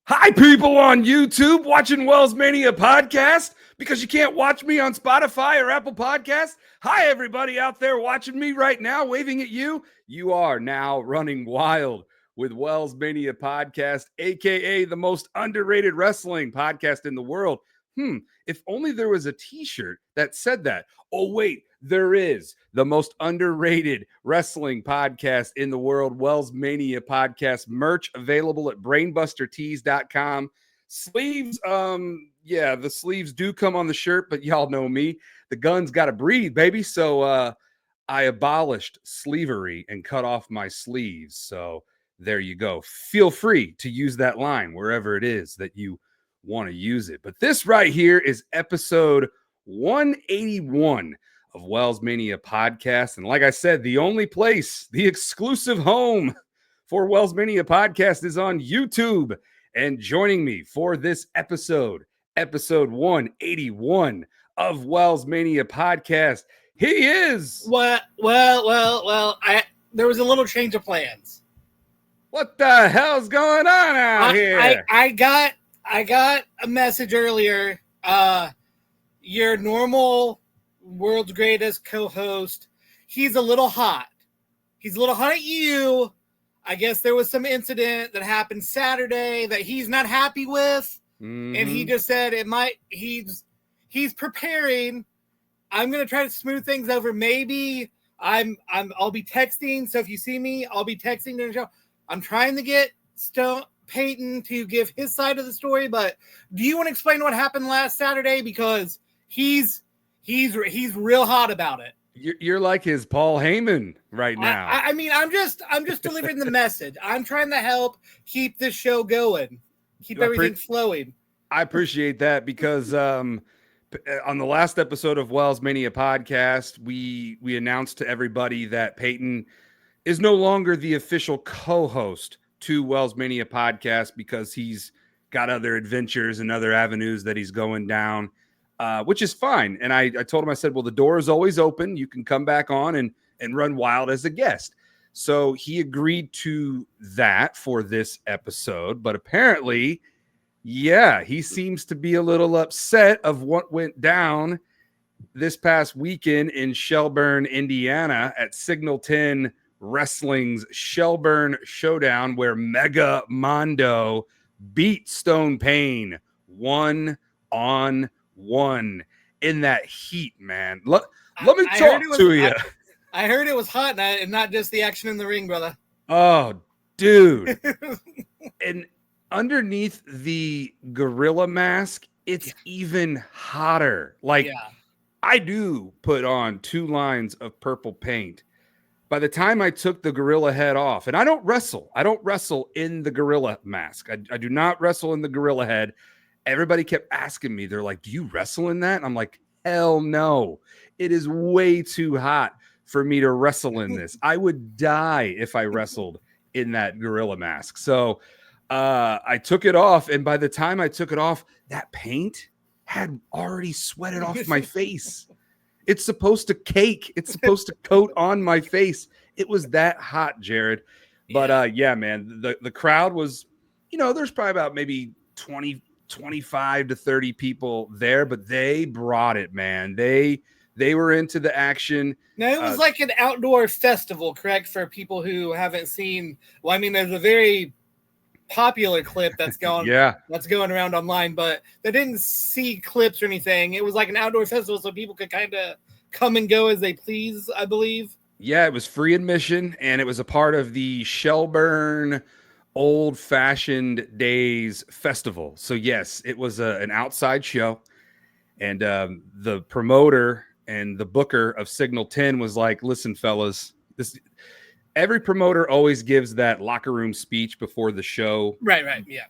Hi, people on YouTube watching WellsMania podcast because you can't watch me on Spotify or Apple Podcasts. Hi, everybody out there watching me right now, waving at you. You are now running wild with WellsMania podcast, aka the most underrated wrestling podcast in the world. If only there was a t-shirt that said that. Oh, wait, there is. The most underrated wrestling podcast in the world, WellsMania podcast merch available at brainbustertees.com. Sleeves, the sleeves do come on the shirt, but y'all know me. The gun's got to breathe, baby. So I abolished sleevery and cut off my sleeves. So there you go. Feel free to use that line wherever it is that you want to use it. But this right here is episode 181 of WellsMania podcast. And like I said, the only place, the exclusive home for WellsMania podcast is on YouTube. And joining me for this episode 181 of WellsMania podcast, he is. Well, there was a little change of plans. What the hell's going on out here? I got a message earlier. Your normal world's greatest co-host, he's a little hot. He's a little hot at you. I guess there was some incident that happened Saturday that he's not happy with. And he just said he's preparing. I'm going to try to smooth things over. Maybe I'll be texting. So if you see me, I'll be texting during the show. I'm trying to get Peyton to give his side of the story, but do you want to explain what happened last Saturday? Because he's real hot about it. You're like his Paul Heyman right now. I mean, I'm just delivering the message. I'm trying to help keep this show going, keep everything flowing. I appreciate that because on the last episode of WellsMania podcast, we announced to everybody that Peyton is no longer the official co-host to WellsMania podcast because he's got other adventures and other avenues that he's going down, which is fine. And I told him, I said, well, the door is always open. You can come back on and run wild as a guest. So he agreed to that for this episode. But apparently, he seems to be a little upset of what went down this past weekend in Shelburne, Indiana at Signal 10 Wrestling's Shelburne Showdown, where Mega Mondo beat Stone Pain 1-on-1 in that heat, man. Let me talk to you. I heard it was hot and not just the action in the ring, brother. Oh, dude. And underneath the gorilla mask, it's even hotter. I do put on 2 lines of purple paint. By the time I took the gorilla head off, and I don't wrestle in the gorilla mask. I do not wrestle in the gorilla head. Everybody kept asking me, they're like, do you wrestle in that? And I'm like, hell no. It is way too hot for me to wrestle in this. I would die if I wrestled in that gorilla mask. So I took it off. And by the time I took it off, that paint had already sweated off my face. It's supposed to cake. It's supposed to coat on my face. It was that hot, Jared. But man, the crowd was, there's probably about maybe 25 to 30 people there, but they brought it, man. They were into the action. Now, it was like an outdoor festival, correct? For people who haven't seen, there's a very popular clip that's going that's going around online, but they didn't see clips or anything. It was like an outdoor festival, so people could kind of come and go as they please, I believe. It was free admission, and it was a part of the Shelburne Old Fashioned Days Festival. So yes, it was an outside show, and the promoter and the booker of Signal 10 was like, listen, fellas, every promoter always gives that locker room speech before the show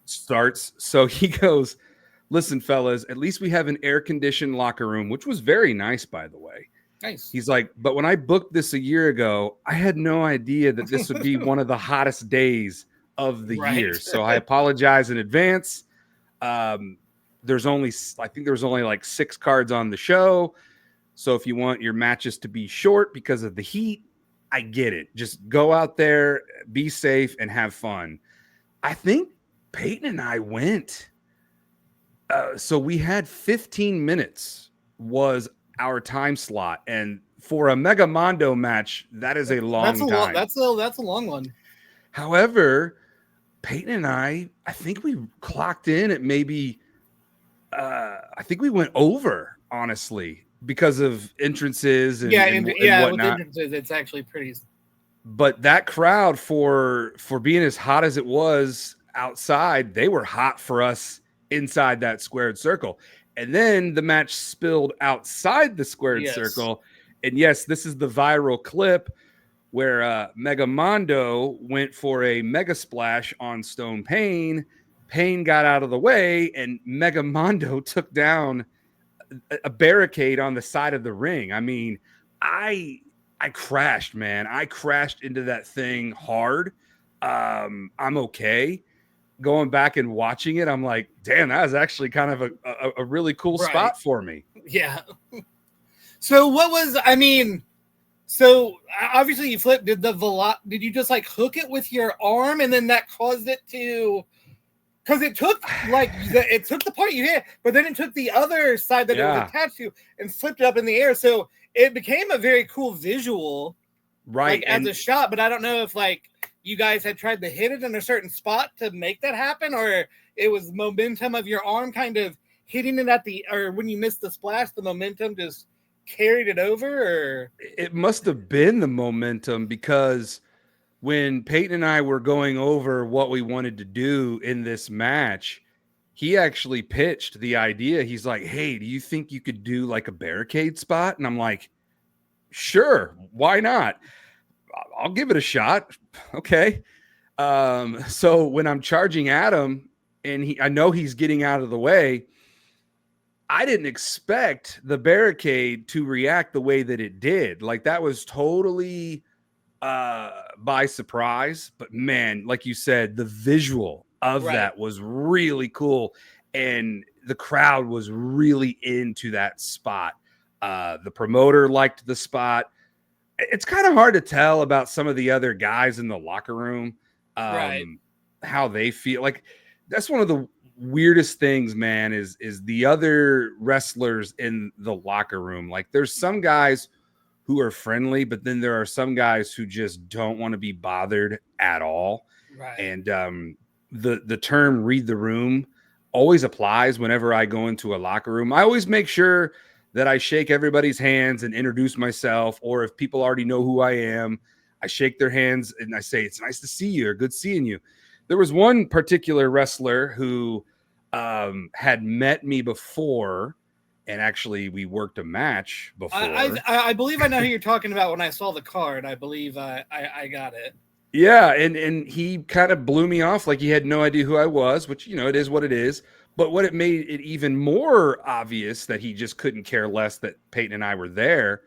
starts. So he goes, listen, fellas, at least we have an air-conditioned locker room, which was very nice, by the way. Nice. He's like, but when I booked this a year ago, I had no idea that this would be one of the hottest days of the year. So I apologize in advance. I think there's only like 6 cards on the show. So if you want your matches to be short because of the heat, I get it. Just go out there, be safe, and have fun. I think Peyton and I went. So we had 15 minutes was our time slot, and for a Mega Mondo match, that is a long time. That's a long one. However, Peyton and I think we clocked in at maybe. I think we went over, honestly, because of entrances and and whatnot. With entrances, it's actually pretty. But that crowd, for being as hot as it was outside, they were hot for us inside that squared circle. And then the match spilled outside the squared circle. And yes, this is the viral clip where Mega Mondo went for a mega splash on Stone Payne. Payne got out of the way, and Mega Mondo took down a barricade on the side of the ring. I mean, I crashed, man. I crashed into that thing hard. I'm okay. Going back and watching it, I'm like, damn, that was actually kind of a really cool spot for me. Yeah. So what was, I mean, so obviously you flipped. Did you just like hook it with your arm and then that caused it to, because it took the part you hit, but then it took the other side that it was attached to and flipped it up in the air. So it became a very cool visual, right? Like, as a shot, but I don't know if like you guys had tried to hit it in a certain spot to make that happen, or it was momentum of your arm kind of hitting it or when you missed the splash, the momentum just carried it over, or it must have been the momentum, because when Peyton and I were going over what we wanted to do in this match, he actually pitched the idea. He's like, hey, do you think you could do like a barricade spot? And I'm like, sure, why not? I'll give it a shot. Okay. So when I'm charging Adam and I know he's getting out of the way, I didn't expect the barricade to react the way that it did. Like, that was totally by surprise. But man, like you said, the visual of that was really cool. And the crowd was really into that spot. The promoter liked the spot. It's kind of hard to tell about some of the other guys in the locker room, how they feel. Like, that's one of the weirdest things, man, is the other wrestlers in the locker room. Like, there's some guys who are friendly, but then there are some guys who just don't want to be bothered at all. Right. And the term read the room always applies whenever I go into a locker room. I always make sure that I shake everybody's hands and introduce myself, or if people already know who I am, I shake their hands and I say, it's nice to see you, or good seeing you. There was one particular wrestler who had met me before, and actually we worked a match before. I believe I know who you're talking about. When I saw the card, I believe I got it. Yeah, and he kind of blew me off like he had no idea who I was, which, you know, it is what it is. But what it made it even more obvious that he just couldn't care less that Peyton and I were there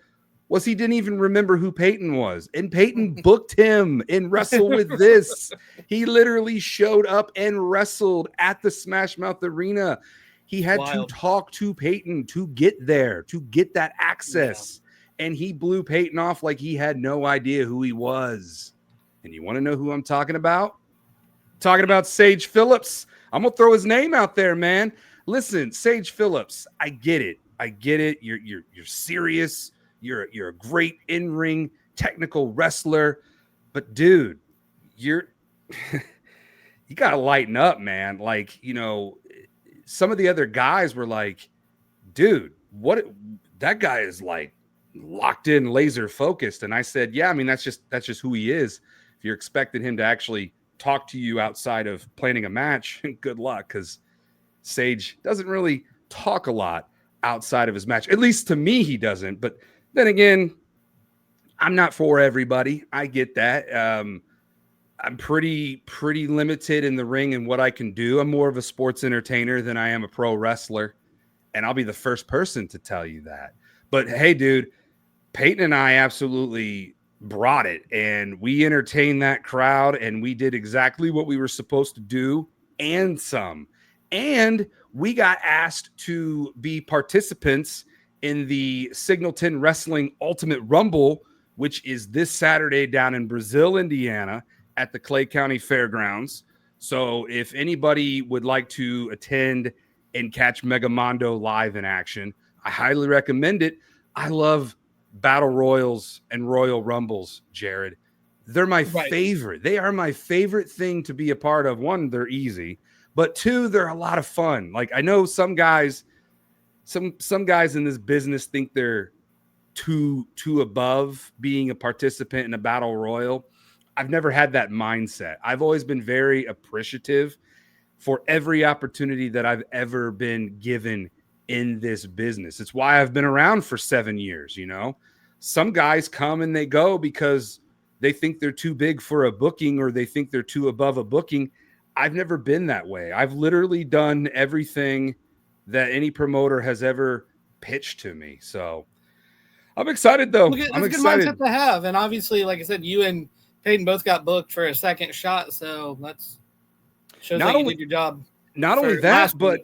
was he didn't even remember who Peyton was. And Peyton booked him in Wrestle With This. He literally showed up and wrestled at the Smash Mouth Arena. He had to talk to Peyton to get there, to get that access. Yeah. And he blew Peyton off like he had no idea who he was. And you want to know who I'm talking about? Talking about Sage Phillips. I'm going to throw his name out there, man. Listen, Sage Phillips, I get it. You're serious. You're a great in-ring technical wrestler. But dude, you got to lighten up, man. Like, you know, some of the other guys were like, dude, that guy is like locked in, laser focused. And I said, yeah, I mean, that's just who he is. If you're expecting him to actually talk to you outside of planning a match, good luck, because Sage doesn't really talk a lot outside of his match. At least to me, he doesn't. But then again, I'm not for everybody. I get that. I'm pretty limited in the ring and what I can do. I'm more of a sports entertainer than I am a pro wrestler. And I'll be the first person to tell you that. But hey, dude, Peyton and I absolutely brought it, and we entertained that crowd, and we did exactly what we were supposed to do and some. And we got asked to be participants in the Signalton Wrestling Ultimate Rumble, which is this Saturday down in Brazil, Indiana, at the Clay County Fairgrounds. So if anybody would like to attend and catch Megamondo live in action, I highly recommend it. I love battle royals and Royal Rumbles, Jared. They're my Right. favorite. They are my favorite thing to be a part of. One, they're easy, but two, they're a lot of fun. Like I know some guys in this business think they're too above being a participant in a battle royal. I've never had that mindset. I've always been very appreciative for every opportunity that I've ever been given in this business. It's why I've been around for 7 years, you know. Some guys come and they go because they think they're too big for a booking or they think they're too above a booking. I've never been that way. I've literally done everything that any promoter has ever pitched to me. So I'm excited though. I'm That's a good excited. mindset to have. And obviously, like I said, you and Peyton both got booked for a second shot. So that's shows that you did your job. Not only that, but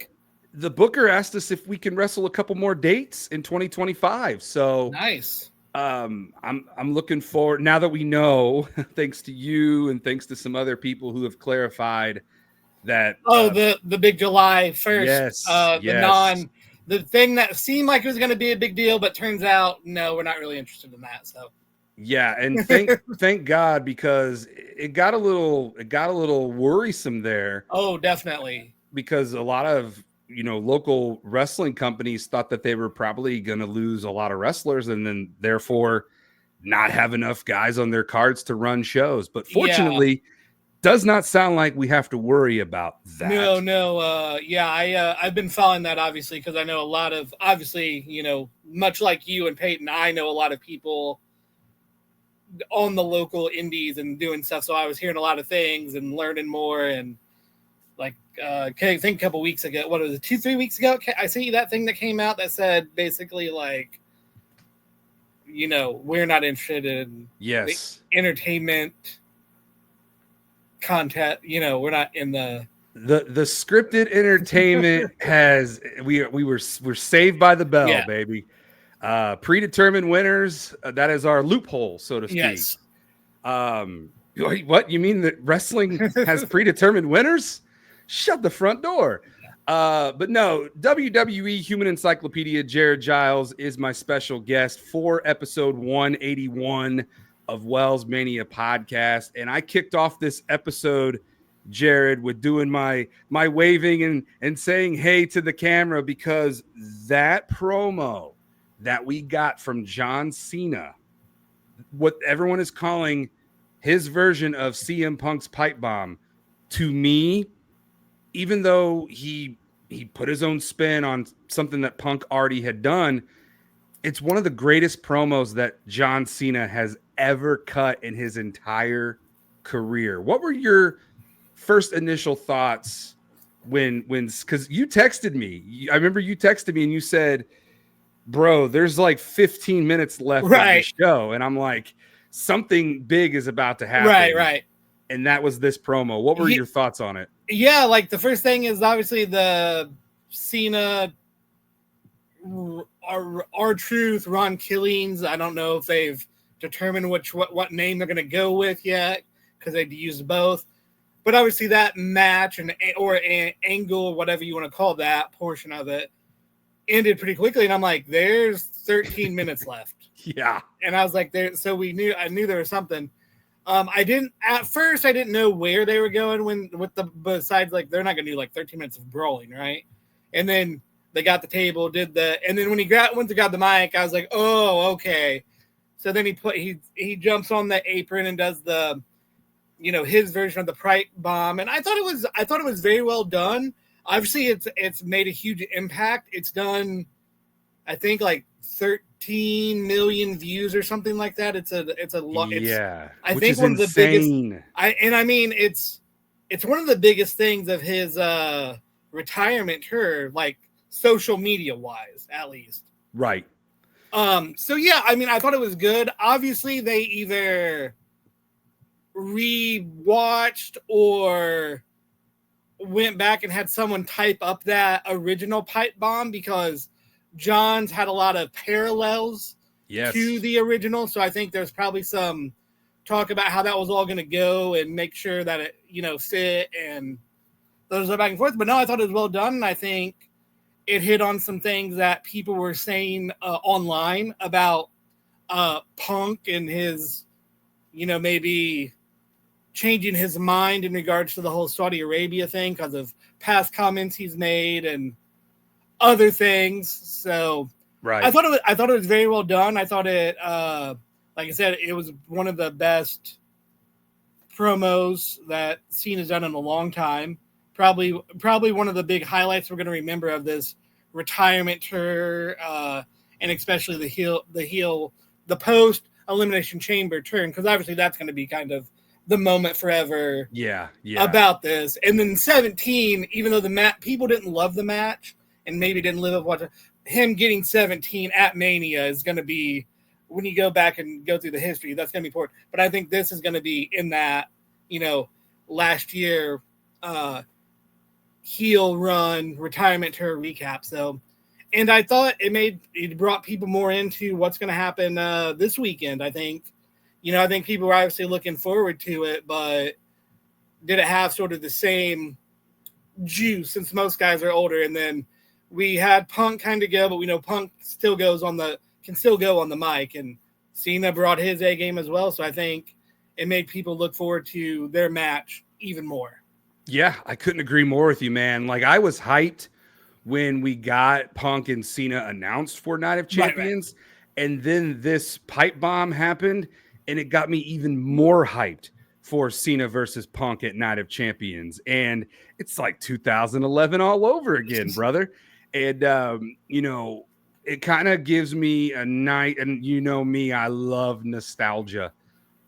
the booker asked us if we can wrestle a couple more dates in 2025. So nice. I'm looking forward now that we know, thanks to you and thanks to some other people who have clarified that. The big July 1st. Yes. The thing that seemed like it was going to be a big deal, but turns out, no, we're not really interested in that. So yeah. And thank God, because it got a little worrisome there. Oh, definitely. Because a lot of, local wrestling companies thought that they were probably going to lose a lot of wrestlers and then therefore not have enough guys on their cards to run shows. But fortunately, does not sound like we have to worry about that. No. I've been following that, obviously, because I know a lot of, much like you and Peyton, I know a lot of people on the local indies and doing stuff. So I was hearing a lot of things and learning more. And I think a couple weeks ago, what was it, 2-3 weeks ago? I sent you that thing that came out that said basically we're not interested in the entertainment content. We're not in the scripted entertainment we're saved by the bell, baby. Predetermined winners. That is our loophole, so to speak. Yes. What you mean that wrestling has predetermined winners? Shut the front door. But no, WWE Human Encyclopedia Jared Giles is my special guest for episode 181 of WellsMania podcast. And I kicked off this episode, Jared, with doing my waving and saying hey to the camera, because that promo that we got from John Cena, what everyone is calling his version of CM Punk's pipe bomb, to me, even though he put his own spin on something that Punk already had done, it's one of the greatest promos that John Cena has ever cut in his entire career. What were your first initial thoughts when because you texted me? I remember you texted me and you said, bro, there's like 15 minutes left of the show. And I'm like, something big is about to happen. Right. And that was this promo. What were your thoughts on it? Yeah, the first thing is obviously the Cena, R-Truth, Ron Killings. I don't know if they've determined what name they're going to go with yet, because they'd used both. But obviously that match or an angle, whatever you want to call that portion of it, ended pretty quickly. And I'm like, there's 13 minutes left. Yeah. And I was like, so I knew there was something. At first I didn't know where they were going besides they're not gonna do 13 minutes of brawling, right? And then they got the table, and then when he went to grab the mic, I was like, oh, okay. So then he jumps on the apron and does the, his version of the pipe bomb, and I thought it was very well done. Obviously, it's made a huge impact. It's done, I think, 13 million views or something like that. It's a lot. Yeah, I think one of the biggest. It's one of the biggest things of his retirement tour, social media wise, at least. Right. So yeah, I thought it was good. Obviously, they either rewatched or went back and had someone type up that original pipe bomb, because John's had a lot of parallels to the original. So I think there's probably some talk about how that was all going to go and make sure that it, fit and those are back and forth. But no, I thought it was well done. And I think it hit on some things that people were saying online about Punk and his, maybe changing his mind in regards to the whole Saudi Arabia thing because of past comments he's made and other things. So right. I thought it was very well done. I thought it, like I said, it was one of the best promos that Cena's done in a long time. Probably one of the big highlights we're going to remember of this retirement tour, and especially the post Elimination Chamber turn, because obviously that's going to be kind of the moment forever. Yeah. About this, and then 17, even though people didn't love the match and maybe didn't live up what him getting 17 at Mania is going to be, when you go back and go through the history, that's going to be important. But I think this is going to be in that, last year heel run retirement tour recap. So, and I thought it brought people more into what's going to happen this weekend. I think people were obviously looking forward to it, but did it have sort of the same juice since most guys are older? And then we had Punk kind of go, but we know Punk still can still go on the mic, and Cena brought his A game as well. So I think it made people look forward to their match even more. Yeah, I couldn't agree more with you, man. Like, I was hyped when we got Punk and Cena announced for Night of Champions, right. And then this pipe bomb happened, and it got me even more hyped for Cena versus Punk at Night of Champions. And it's like 2011 all over again, brother. And, it kind of gives me a night, and me, I love nostalgia.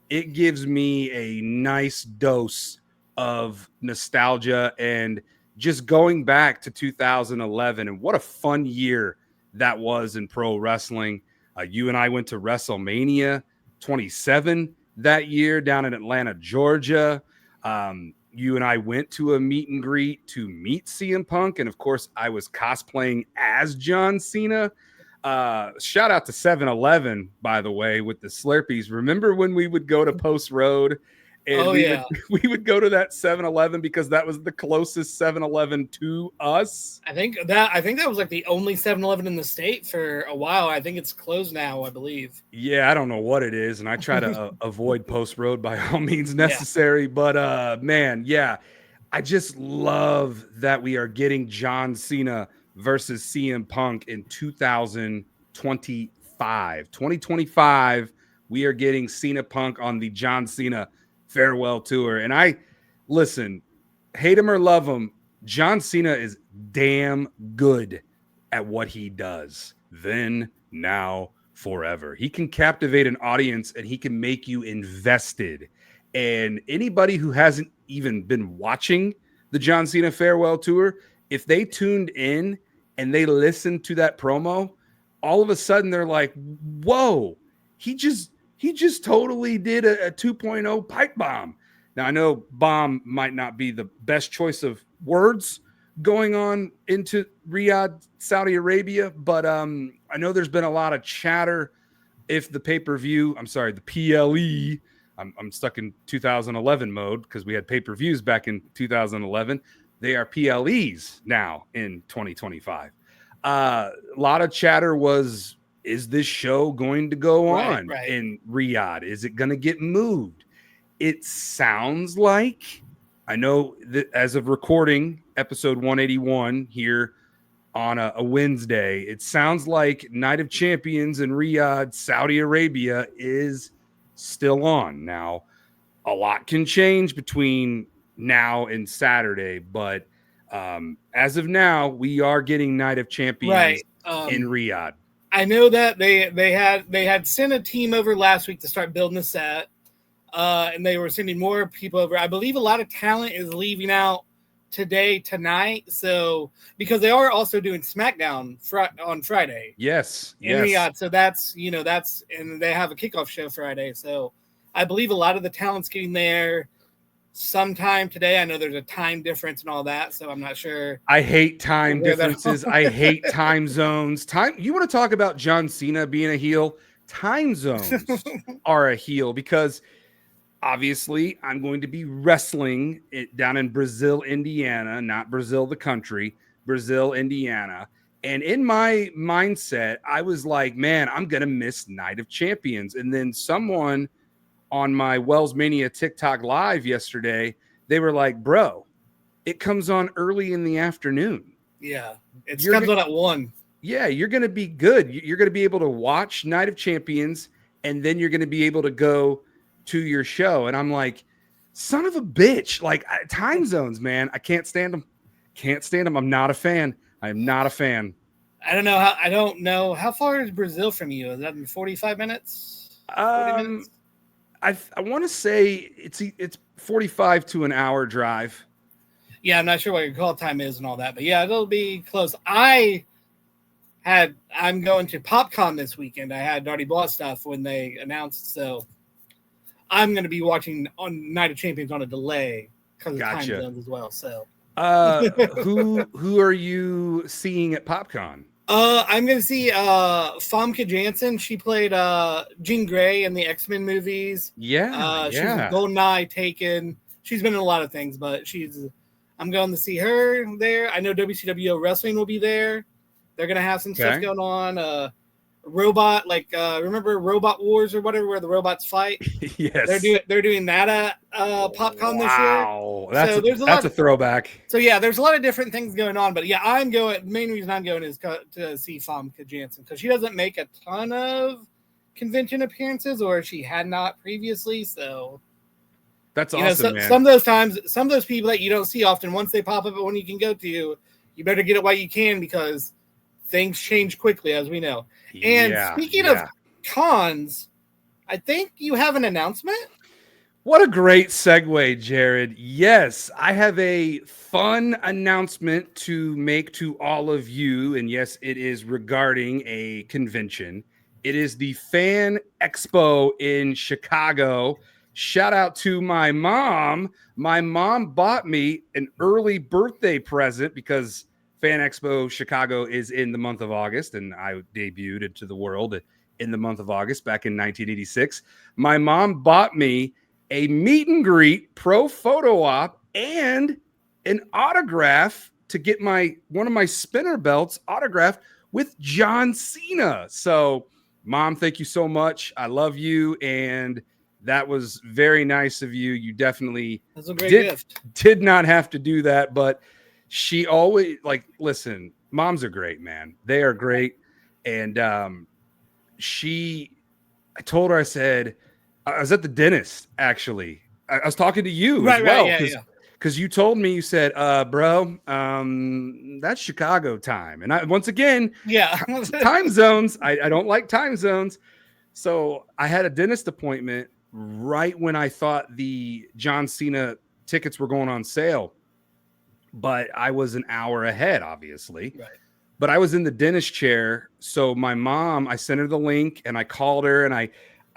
It gives me a nice dose of nostalgia and just going back to 2011 and what a fun year that was in pro wrestling. You and I went to WrestleMania 27 that year down in Atlanta, Georgia. You and I went to a meet and greet to meet CM Punk. And of course, I was cosplaying as John Cena. Shout out to 7-Eleven, by the way, with the Slurpees. Remember when we would go to Post Road and we would go to that 7-Eleven because that was the closest 7-Eleven to us? I think that was like the only 7-Eleven in the state for a while. I think it's closed now, I believe. Yeah, I don't know what it is, and I try to avoid Post Road by all means necessary. Yeah. But man, yeah, I just love that we are getting John Cena versus CM Punk in 2025. We are getting Cena Punk on the John Cena farewell tour. And listen, hate him or love him, John Cena is damn good at what he does. Then, now, forever. He can captivate an audience and he can make you invested. And anybody who hasn't even been watching the John Cena farewell tour, if they tuned in and they listened to that promo, all of a sudden they're like, whoa, he just totally did a 2.0 pipe bomb. Now, I know bomb might not be the best choice of words going on into Riyadh, Saudi Arabia, but I know there's been a lot of chatter if the pay-per-view, the PLE, I'm stuck in 2011 mode because we had pay-per-views back in 2011. They are PLEs now in 2025. A lot of chatter was, is this show going to go on in Riyadh? Is it going to get moved? It sounds like, I know that as of recording episode 181 here on a Wednesday, it sounds like Night of Champions in Riyadh, Saudi Arabia is still on. Now, a lot can change between now and Saturday, but as of now, we are getting Night of Champions in Riyadh. I know that they had sent a team over last week to start building the set, and they were sending more people over. I believe a lot of talent is leaving out tonight. So because they are also doing SmackDown on Friday. Yes. In Riyadh. So that's and they have a kickoff show Friday. So I believe a lot of the talent's getting there sometime today. I know there's a time difference and all that, so I'm not sure. I hate time differences. I hate time zones. You want to talk about John Cena being a heel? Time zones are a heel because obviously, I'm going to be wrestling it down in Brazil, Indiana, not Brazil, the country, Brazil, Indiana. And in my mindset, I was like, man, I'm going to miss Night of Champions. And then someone on my WellsMania TikTok live yesterday, they were like, bro, it comes on early in the afternoon. Yeah, it You're comes on at 1. Yeah, you're going to be good. You're going to be able to watch Night of Champions, and then you're going to be able to go to your show. And I'm like, son of a bitch. Like, time zones, man. I can't stand them. Can't stand them. I'm not a fan. I'm not a fan. I don't know how far is Brazil from you? Is that in 45 minutes? 40 minutes? I want to say it's 45 to an hour drive. Yeah, I'm not sure what your call time is and all that, but yeah, it'll be close. I'm going to PopCon this weekend. I had already bought stuff when they announced, so I'm going to be watching on Night of Champions on a delay because of time zones as well. So, who are you seeing at PopCon? I'm going to see Famke Janssen. She played Jean Grey in the X-Men movies. Yeah, she's in GoldenEye, Taken. She's been in a lot of things, but I'm going to see her there. I know WCW Wrestling will be there. They're going to have some stuff going on. Robot, remember Robot Wars or whatever, where the robots fight? Yes. They're doing that at PopCon this year. Wow, that's a throwback. So yeah, there's a lot of different things going on, but yeah, I'm going. The main reason I'm going is to see Famke Janssen because she doesn't make a ton of convention appearances, or she had not previously. So that's awesome, man. Some of those people that you don't see often, once they pop up at one you can go to, you better get it while you can because things change quickly, as we know. And speaking of cons, I think you have an announcement. What a great segue, Jared. Yes, I have a fun announcement to make to all of you. And yes, it is regarding a convention. It is the Fan Expo in Chicago. Shout out to my mom. My mom bought me an early birthday present because Fan Expo Chicago is in the month of August, and I debuted into the world in the month of August back in 1986. My mom bought me a meet and greet, pro photo op, and an autograph to get one of my spinner belts autographed with John Cena. So, Mom, thank you so much. I love you, and that was very nice of you. You definitely did not have to do that, but she always listen, moms are great, man. They are great. And I told her, I said, I was at the dentist, actually. I was talking to you as well. Because you told me, you said, bro, that's Chicago time. And once again, time zones. I don't like time zones. So I had a dentist appointment right when I thought the John Cena tickets were going on sale. But I was an hour ahead, obviously. Right. But I was in the dentist chair. So my mom, I sent her the link and I called her and I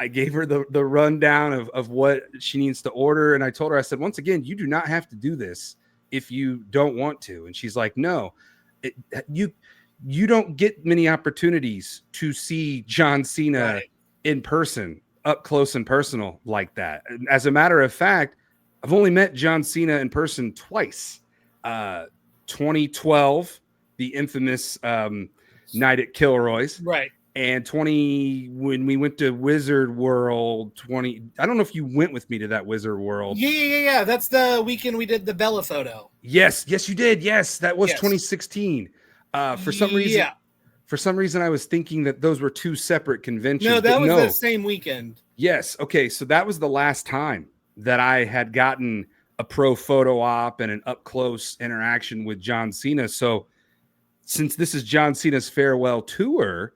gave her the rundown of what she needs to order. And I told her, I said, once again, you do not have to do this if you don't want to. And she's like, no, you don't get many opportunities to see John Cena in person, up close and personal like that. As a matter of fact, I've only met John Cena in person twice. 2012, the infamous night at Kilroy's, right? And when we went to Wizard World 20. I don't know if you went with me to that Wizard World. Yeah. That's the weekend we did the Bella photo. Yes, you did. Yes, that was 2016. For some reason, I was thinking that those were two separate conventions. No, that was the same weekend. Yes. Okay, so that was the last time that I had gotten a pro photo op and an up close interaction with John Cena. So since this is John Cena's farewell tour,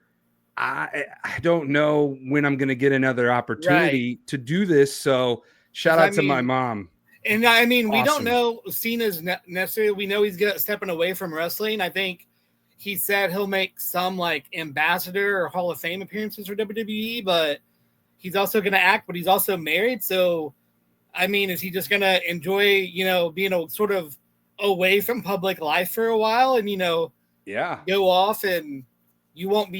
I don't know when I'm going to get another opportunity to do this. So shout out to my mom. And I mean, we don't know Cena's necessarily. We know he's stepping away from wrestling. I think he said he'll make some like ambassador or Hall of Fame appearances for WWE, but he's also going to act, but he's also married. So, I mean, is he just going to enjoy, being a sort of away from public life for a while and, go off and you won't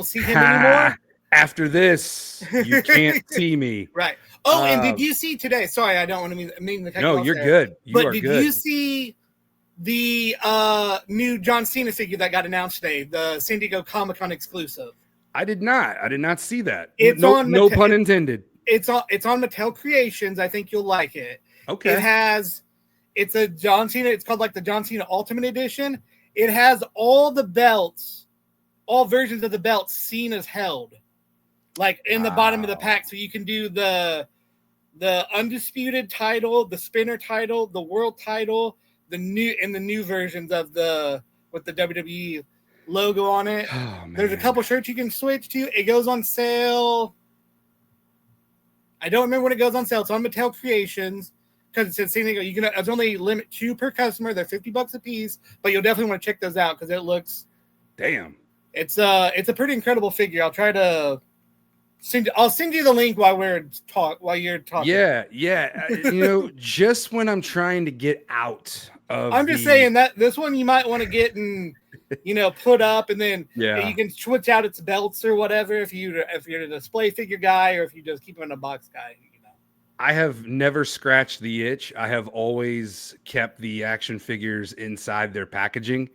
see him anymore? After this, you can't see me. Right. Oh, and did you see today? Sorry, I don't want to mean to cut you No, off you're there, good. But did you see the new John Cena figure that got announced today, the San Diego Comic-Con exclusive? I did not. I did not see that. It's no, on no pun intended. It's on Mattel Creations. I think you'll like it. Okay. It's a John Cena. It's called like the John Cena Ultimate Edition. It has all the belts, all versions of the belts Cena's held, like in the bottom of the pack. So you can do the undisputed title, the spinner title, the world title, the new versions of with the WWE logo on it. Oh, There's a couple shirts you can switch to. It goes on sale. I don't remember when it goes on sale. It's on Mattel Creations because it says San Diego. It's only limit 2 per customer. They're $50 a piece, but you'll definitely want to check those out because it looks. Damn. It's a pretty incredible figure. I'll try to. I'll send you the link while you're talking. Yeah. Just when I'm trying to get out of I'm just saying that this one you might want to get and put up, and then you can switch out its belts or whatever if you're a display figure guy or if you just keep them in a box guy. I have never scratched the itch. I have always kept the action figures inside their packaging.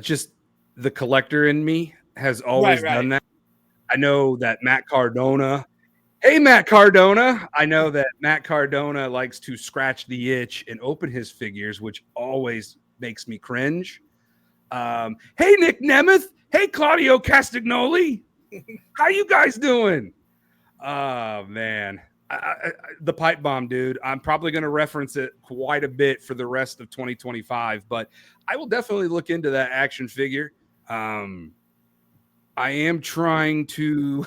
Just the collector in me has always done that. I know that Matt Cardona. Hey, Matt Cardona. I know that Matt Cardona likes to scratch the itch and open his figures, which always makes me cringe. Hey, Nick Nemeth. Hey, Claudio Castagnoli. How you guys doing? Oh, man. The pipe bomb, dude. I'm probably going to reference it quite a bit for the rest of 2025, but I will definitely look into that action figure. I am trying to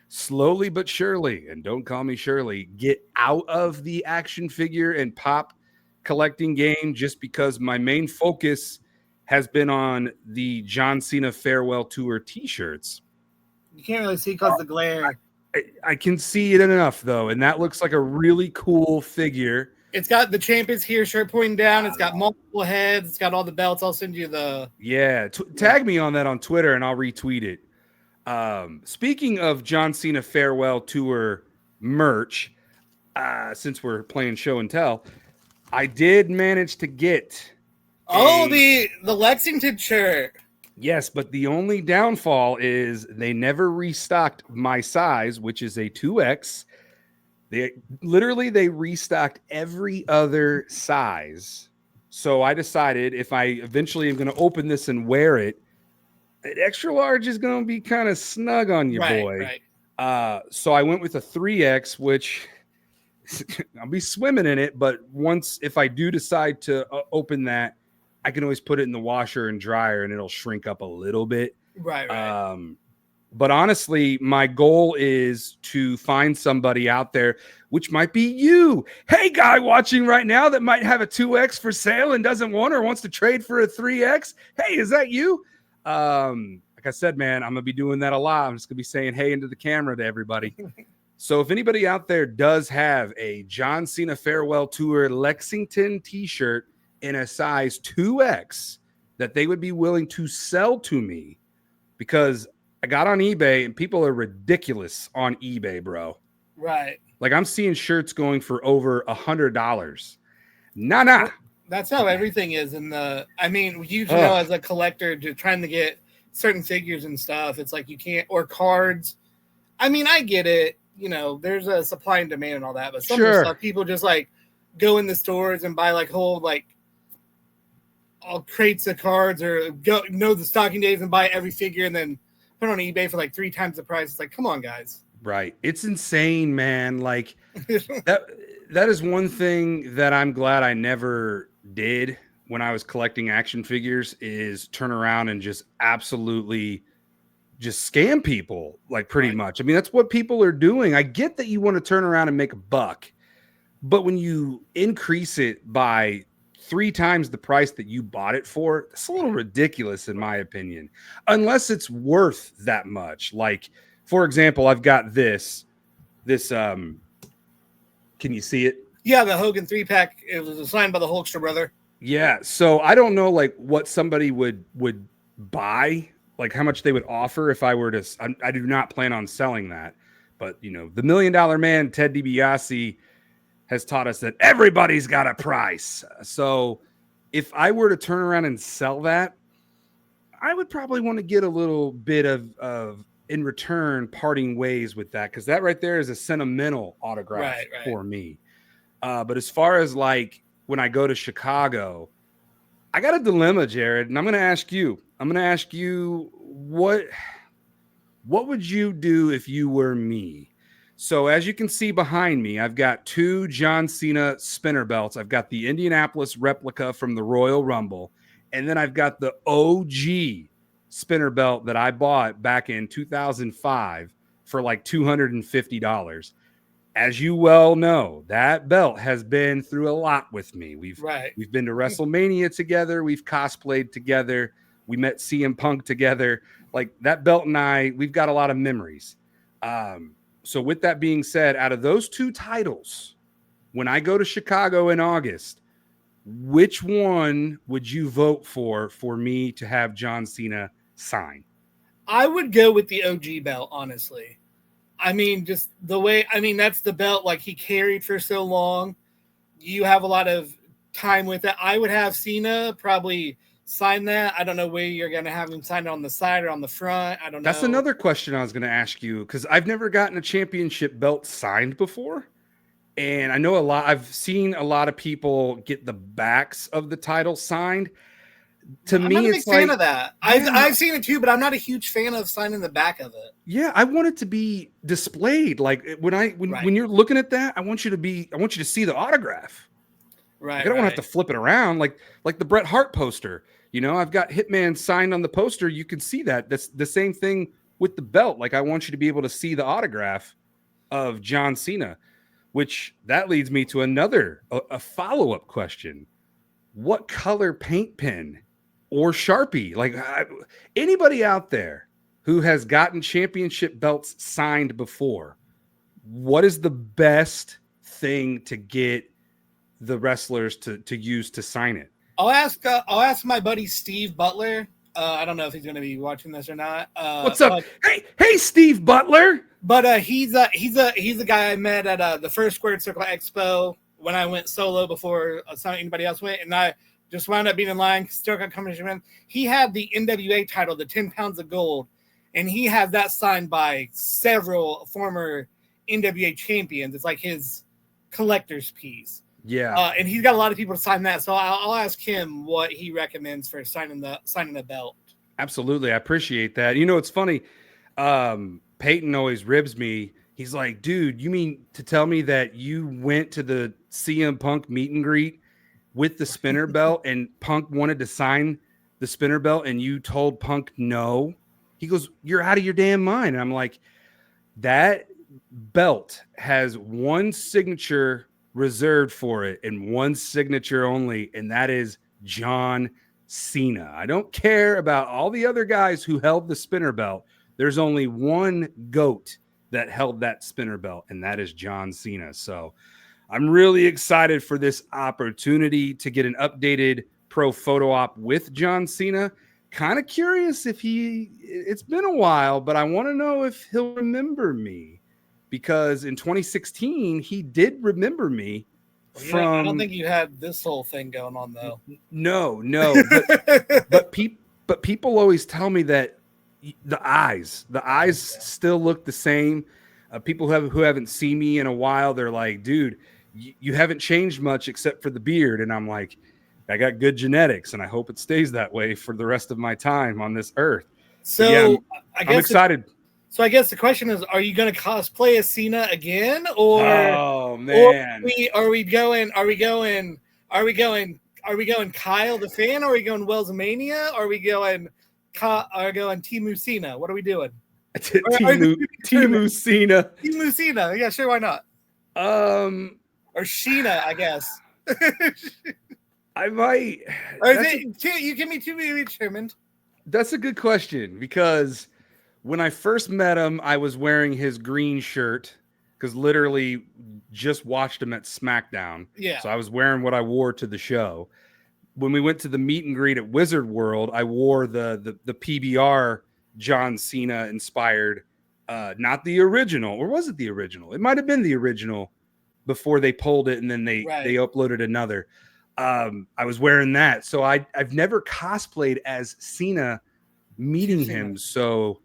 slowly but surely, and don't call me Shirley, get out of the action figure and pop collecting game just because my main focus has been on the John Cena Farewell Tour t-shirts. You can't really see because of the glare. I can see it enough, though, and that looks like a really cool figure. It's got the Champions Here shirt pointing down. It's got multiple heads. It's got all the belts. I'll send you the... Yeah, tag me on that on Twitter, and I'll retweet it. Speaking of John Cena Farewell Tour merch, since we're playing show and tell, I did manage to get... the Lexington shirt. Yes, but the only downfall is they never restocked my size, which is a 2X. They restocked every other size. So I decided if I eventually am going to open this and wear it, an extra large is going to be kind of snug on you, boy. Right. So I went with a 3X, which I'll be swimming in it. But if I do decide to open that, I can always put it in the washer and dryer and it'll shrink up a little bit. Right. But honestly, my goal is to find somebody out there, which might be you. Hey, guy watching right now that might have a 2X for sale and doesn't want or wants to trade for a 3X. Hey, is that you? Like I said, man, I'm going to be doing that a lot. I'm just going to be saying hey into the camera to everybody. So if anybody out there does have a John Cena Farewell Tour Lexington t-shirt in a size 2X that they would be willing to sell to me, because I got on eBay and people are ridiculous on eBay, bro. Right. Like I'm seeing shirts going for over $100. Nah. That's how everything is you know, as a collector, trying to get certain figures and stuff, it's like you can't, or cards. I mean, I get it. You know, there's a supply and demand and all that, but some of the stuff people just like go in the stores and buy like whole all crates of cards, or know the stocking days and buy every figure and then put it on eBay for like 3 times the price. It's like, come on, guys. Right. It's insane, man. Like that is one thing that I'm glad I never did when I was collecting action figures, is turn around and just absolutely just scam people, like pretty much. I mean, that's what people are doing. I get that you want to turn around and make a buck, but when you increase it by 3 times the price that you bought it for, that's a little ridiculous in my opinion, unless it's worth that much. Like, for example, I've got this, can you see it? Yeah, the Hogan 3-pack. It was signed by the Hulkster brother. Yeah. So I don't know like what somebody would buy like how much they would offer if I were to. I do not plan on selling that, but the $1 Million Man Ted DiBiase has taught us that everybody's got a price. So if I were to turn around and sell that, I would probably want to get a little bit of in return parting ways with that, because that right there is a sentimental autograph for me. But as far as like when I go to Chicago, I got a dilemma, Jared, and I'm going to ask you. What would you do if you were me? So as you can see behind me, I've got 2 John Cena spinner belts. I've got the Indianapolis replica from the Royal Rumble, and then I've got the OG spinner belt that I bought back in 2005 for like $250. As you well know, that belt has been through a lot with me. We've been to WrestleMania together. We've cosplayed together. We met CM Punk together. Like that belt and I, we've got a lot of memories. So with that being said, out of those 2 titles, when I go to Chicago in August, which one would you vote for me to have John Cena sign? I would go with the OG belt, honestly. I mean, just the way, that's the belt like he carried for so long. You have a lot of time with it. I would have Cena probably sign that. I don't know where you're going to have him sign it, on the side or on the front. I don't know. That's another question I was going to ask you, because I've never gotten a championship belt signed before. And I know I've seen a lot of people get the backs of the title signed. I'm not a big fan of that. I've seen it too, but I'm not a huge fan of signing the back of it. Yeah, I want it to be displayed. Like when you're looking at that, I want you to see the autograph. Right. Like, I don't want to have to flip it around like the Bret Hart poster. I've got Hitman signed on the poster. You can see that. That's the same thing with the belt. Like, I want you to be able to see the autograph of John Cena, which that leads me to a follow-up question. What color paint pen or Sharpie? Like, anybody out there who has gotten championship belts signed before, what is the best thing to get the wrestlers to use to sign it? I'll ask my buddy Steve Butler. I don't know if he's going to be watching this or not. What's up? Hey, Steve Butler. But he's a guy I met at the first Squared Circle Expo when I went solo before anybody else went, and I just wound up being in line. Still got coming. He had the NWA title, the 10 pounds of gold, and he has that signed by several former NWA champions. It's like his collector's piece. Yeah, and he's got a lot of people to sign that. So I'll ask him what he recommends for signing the belt. Absolutely, I appreciate that. It's funny. Peyton always ribs me. He's like, dude, you mean to tell me that you went to the CM Punk meet and greet with the spinner belt and Punk wanted to sign the spinner belt and you told Punk no? He goes, you're out of your damn mind. And I'm like, that belt has one signature reserved for it and one signature only, and that is John Cena. I don't care about all the other guys who held the spinner belt. There's only one GOAT that held that spinner belt, and that is John Cena. So I'm really excited for this opportunity to get an updated pro photo op with John Cena. Kind of curious if it's been a while, but I want to know if he'll remember me. Because in 2016, he did remember me from... I don't think you had this whole thing going on, though. No. But people always tell me that the eyes still look the same. People who haven't seen me in a while, they're like, dude, you haven't changed much except for the beard. And I'm like, I got good genetics, and I hope it stays that way for the rest of my time on this earth. So yeah, I'm excited. So I guess the question is, are you going to cosplay as Cena again, or oh man, or are we going Kyle the Fan? Are we going WellsMania? Are we going Timu Cena? What are we doing? Timu Cena. Timu Cena. Yeah, sure. Why not? Or Sheena, I guess. I might. Or is it you give me to be determined? That's a good question, because when I first met him, I was wearing his green shirt because literally just watched him at SmackDown. Yeah. So I was wearing what I wore to the show. When we went to the meet and greet at Wizard World, I wore the PBR John Cena inspired, not the original, or was it the original? It might have been the original before they pulled it and then they uploaded another. I was wearing that. So I've never cosplayed as Cena meeting him. So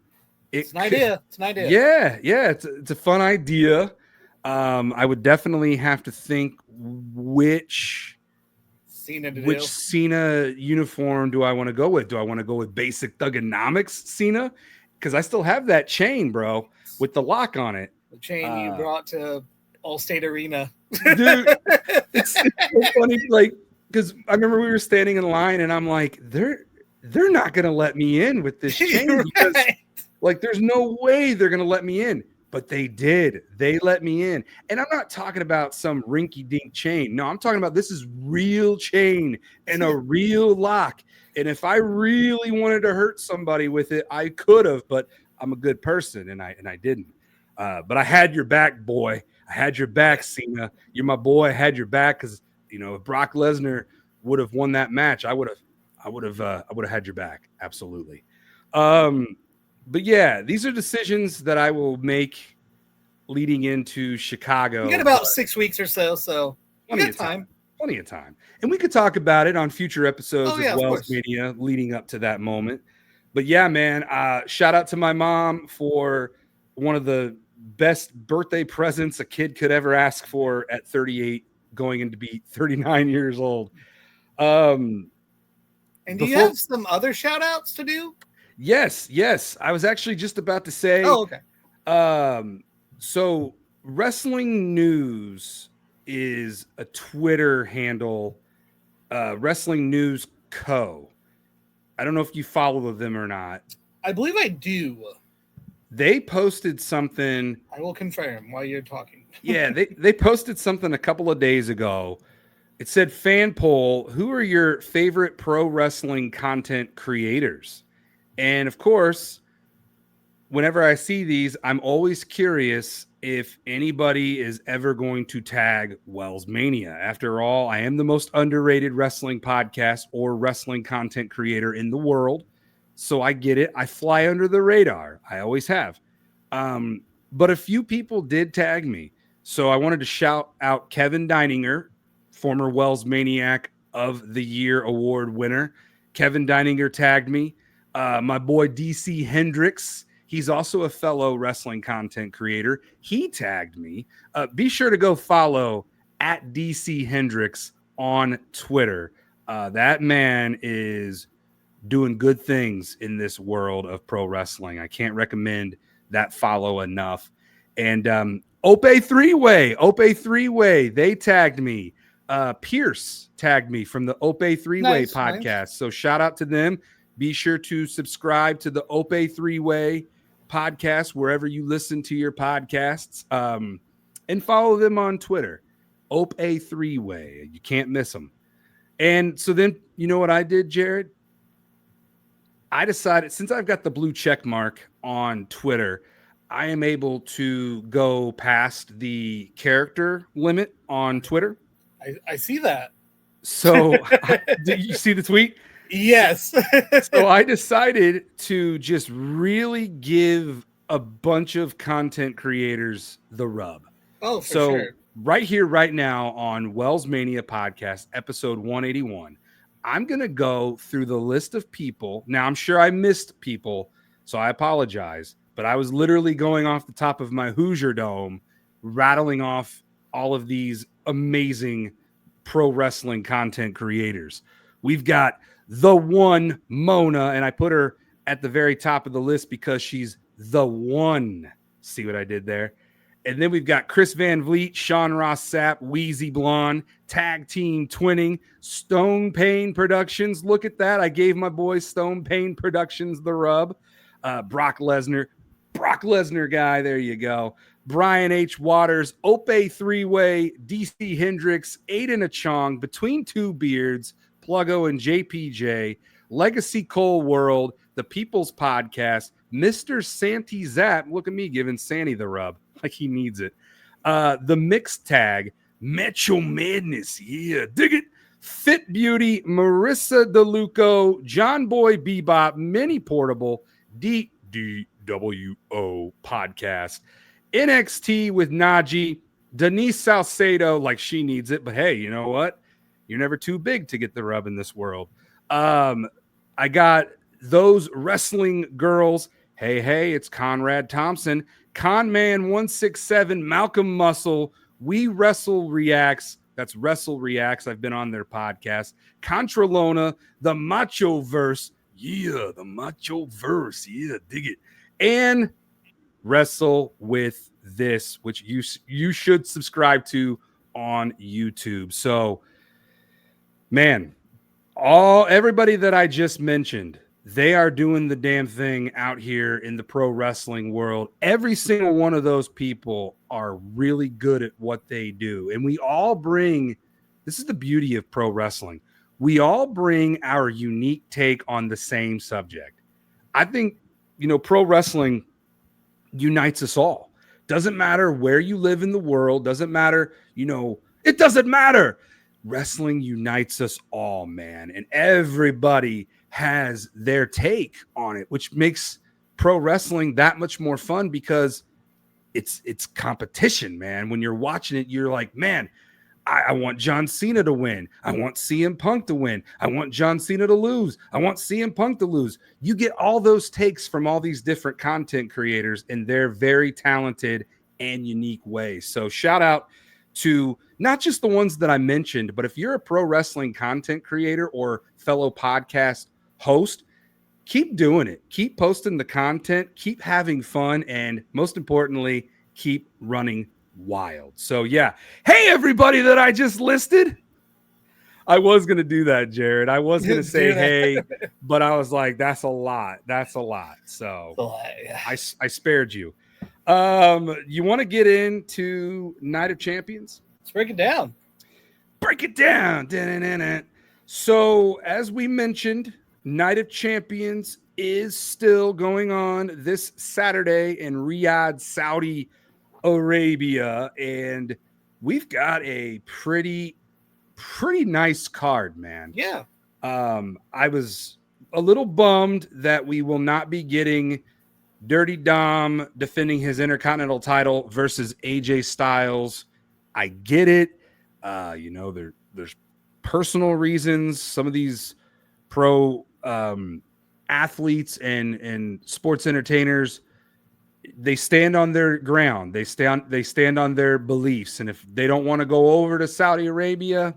it's an idea. It's an idea. Yeah. It's a fun idea. I would definitely have to think which Cena uniform do I want to go with? Do I want to go with basic Thugonomics Cena? Because I still have that chain, bro, with the lock on it. The chain you brought to Allstate Arena. Dude, it's so funny. Like, because I remember we were standing in line and I'm like, they're not going to let me in with this chain because like, there's no way they're going to let me in. But they did. They let me in. And I'm not talking about some rinky-dink chain. No, I'm talking about this is real chain and a real lock. And if I really wanted to hurt somebody with it, I could have, but I'm a good person and I didn't. But I had your back, boy. I had your back, Cena. You're my boy. I had your back because, you know, if Brock Lesnar would have won that match, I would have had your back. Absolutely. But yeah, these are decisions that I will make leading into Chicago. You got about 6 weeks or so plenty of time. Plenty of time. And we could talk about it on future episodes of WellsMania leading up to that moment. But yeah, man, shout out to my mom for one of the best birthday presents a kid could ever ask for at 38, going into be 39 years old. And do you have some other shout outs to do? Yes. I was actually just about to say. Oh, okay. So Wrestling News is a Twitter handle, Wrestling News Co. I don't know if you follow them or not. I believe I do. They posted something. I will confirm while you're talking. Yeah, they posted something a couple of days ago. It said fan poll, who are your favorite pro wrestling content creators? And of course, whenever I see these, I'm always curious if anybody is ever going to tag WellsMania. After all, I am the most underrated wrestling podcast or wrestling content creator in the world. So I get it. I fly under the radar. I always have. But a few people did tag me. So I wanted to shout out Kevin Deininger, former WellsManiac of the Year award winner. Kevin Deininger tagged me. My boy DC Hendricks, he's also a fellow wrestling content creator. He tagged me. Be sure to go follow at DC Hendricks on Twitter. That man is doing good things in this world of pro wrestling. I can't recommend that follow enough. And Ope Three-Way, they tagged me. Pierce tagged me from the Ope Three-Way podcast. Nice. So shout out to them. Be sure to subscribe to the Ope Three-Way podcast wherever you listen to your podcasts, and follow them on Twitter. Ope Three-Way. You can't miss them. And so then, you know what I did, Jared? I decided, since I've got the blue check mark on Twitter, I am able to go past the character limit on Twitter. I see that. So did you see the tweet? Yes. So I decided to just really give a bunch of content creators the rub. Oh, for sure. Right here, right now on WellsMania podcast, episode 181, I'm going to go through the list of people. Now, I'm sure I missed people, so I apologize. But I was literally going off the top of my Hoosier Dome, rattling off all of these amazing pro wrestling content creators. We've got the one Mona, and I put her at the very top of the list because she's the one. See what I did there? And then we've got Chris Van Vliet, Sean Ross Sapp, Wheezy Blonde, Tag Team Twinning, Stone Pain Productions. Look at that. I gave my boy Stone Pain Productions the rub. Brock Lesnar guy. There you go. Brian H. Waters, Ope Three-Way, DC Hendricks, Aiden Achong, Between Two Beards, Pluggo and JPJ, Legacy Cole World, The People's Podcast, Mr. Santy Zap. Look at me giving Santy the rub like he needs it. The Mixed Tag, Metro Madness. Yeah, dig it. Fit Beauty, Marissa DeLuco, John Boy Bebop, Mini Portable, DWO podcast. NXT with Najee, Denise Salcedo, like she needs it, but hey, you know what? You're never too big to get the rub in this world. I got those wrestling girls. Hey, it's Conrad Thompson, Conman 167, Malcolm Muscle. We Wrestle Reacts. That's Wrestle Reacts. I've been on their podcast. Contralona, the Macho Verse. Yeah, the Macho Verse. Yeah, dig it. And Wrestle with This, which you should subscribe to on YouTube. So, man, everybody that I just mentioned, they are doing the damn thing out here in the pro wrestling world. Every single one of those people are really good at what they do. And we all bring, this is the beauty of pro wrestling. We all bring our unique take on the same subject. I think, pro wrestling unites us all. Doesn't matter where you live in the world. Doesn't matter, it doesn't matter. Wrestling unites us all, man. And everybody has their take on it, which makes pro wrestling that much more fun because it's competition, man. When you're watching it, you're like, man, I want John Cena to win. I want CM Punk to win. I want John Cena to lose. I want CM Punk to lose. You get all those takes from all these different content creators in their very talented and unique ways. So shout out to not just the ones that I mentioned, but if you're a pro wrestling content creator or fellow podcast host, keep doing it. Keep posting the content, keep having fun, and most importantly, keep running wild. So yeah. Hey, everybody that I just listed. I was going to do that, Jared. I was going to say, hey, but I was like, that's a lot. So Yeah. I spared you. You want to get into Night of Champions? Let's break it down. So as we mentioned, Night of Champions is still going on this Saturday in Riyadh, Saudi Arabia, and we've got a pretty nice card, man. Yeah. I was a little bummed that we will not be getting Dirty Dom defending his Intercontinental title versus AJ Styles. I get it. There's personal reasons. Some of these pro athletes and sports entertainers, they stand on their ground. They stand on their beliefs. And if they don't want to go over to Saudi Arabia,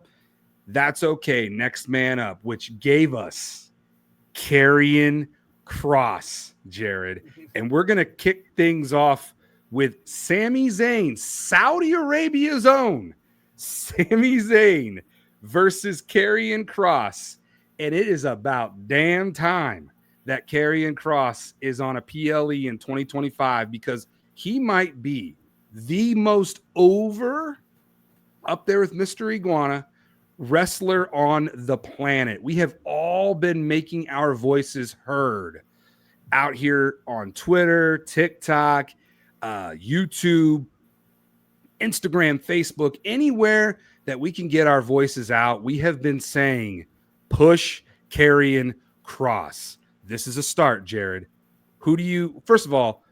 that's okay. Next man up, which gave us Karrion Kross, Jared. And we're going to kick things off with Sami Zayn, Saudi Arabia's own Sami Zayn versus Karrion Kross. And it is about damn time that Karrion Kross is on a PLE in 2025 because he might be the most over, up there with Mr. Iguana, wrestler on the planet. We have all been making our voices heard out here on Twitter, TikTok, YouTube, Instagram, Facebook, anywhere that we can get our voices out. We have been saying, push Karrion Kross. This is a start, Jared. First of all,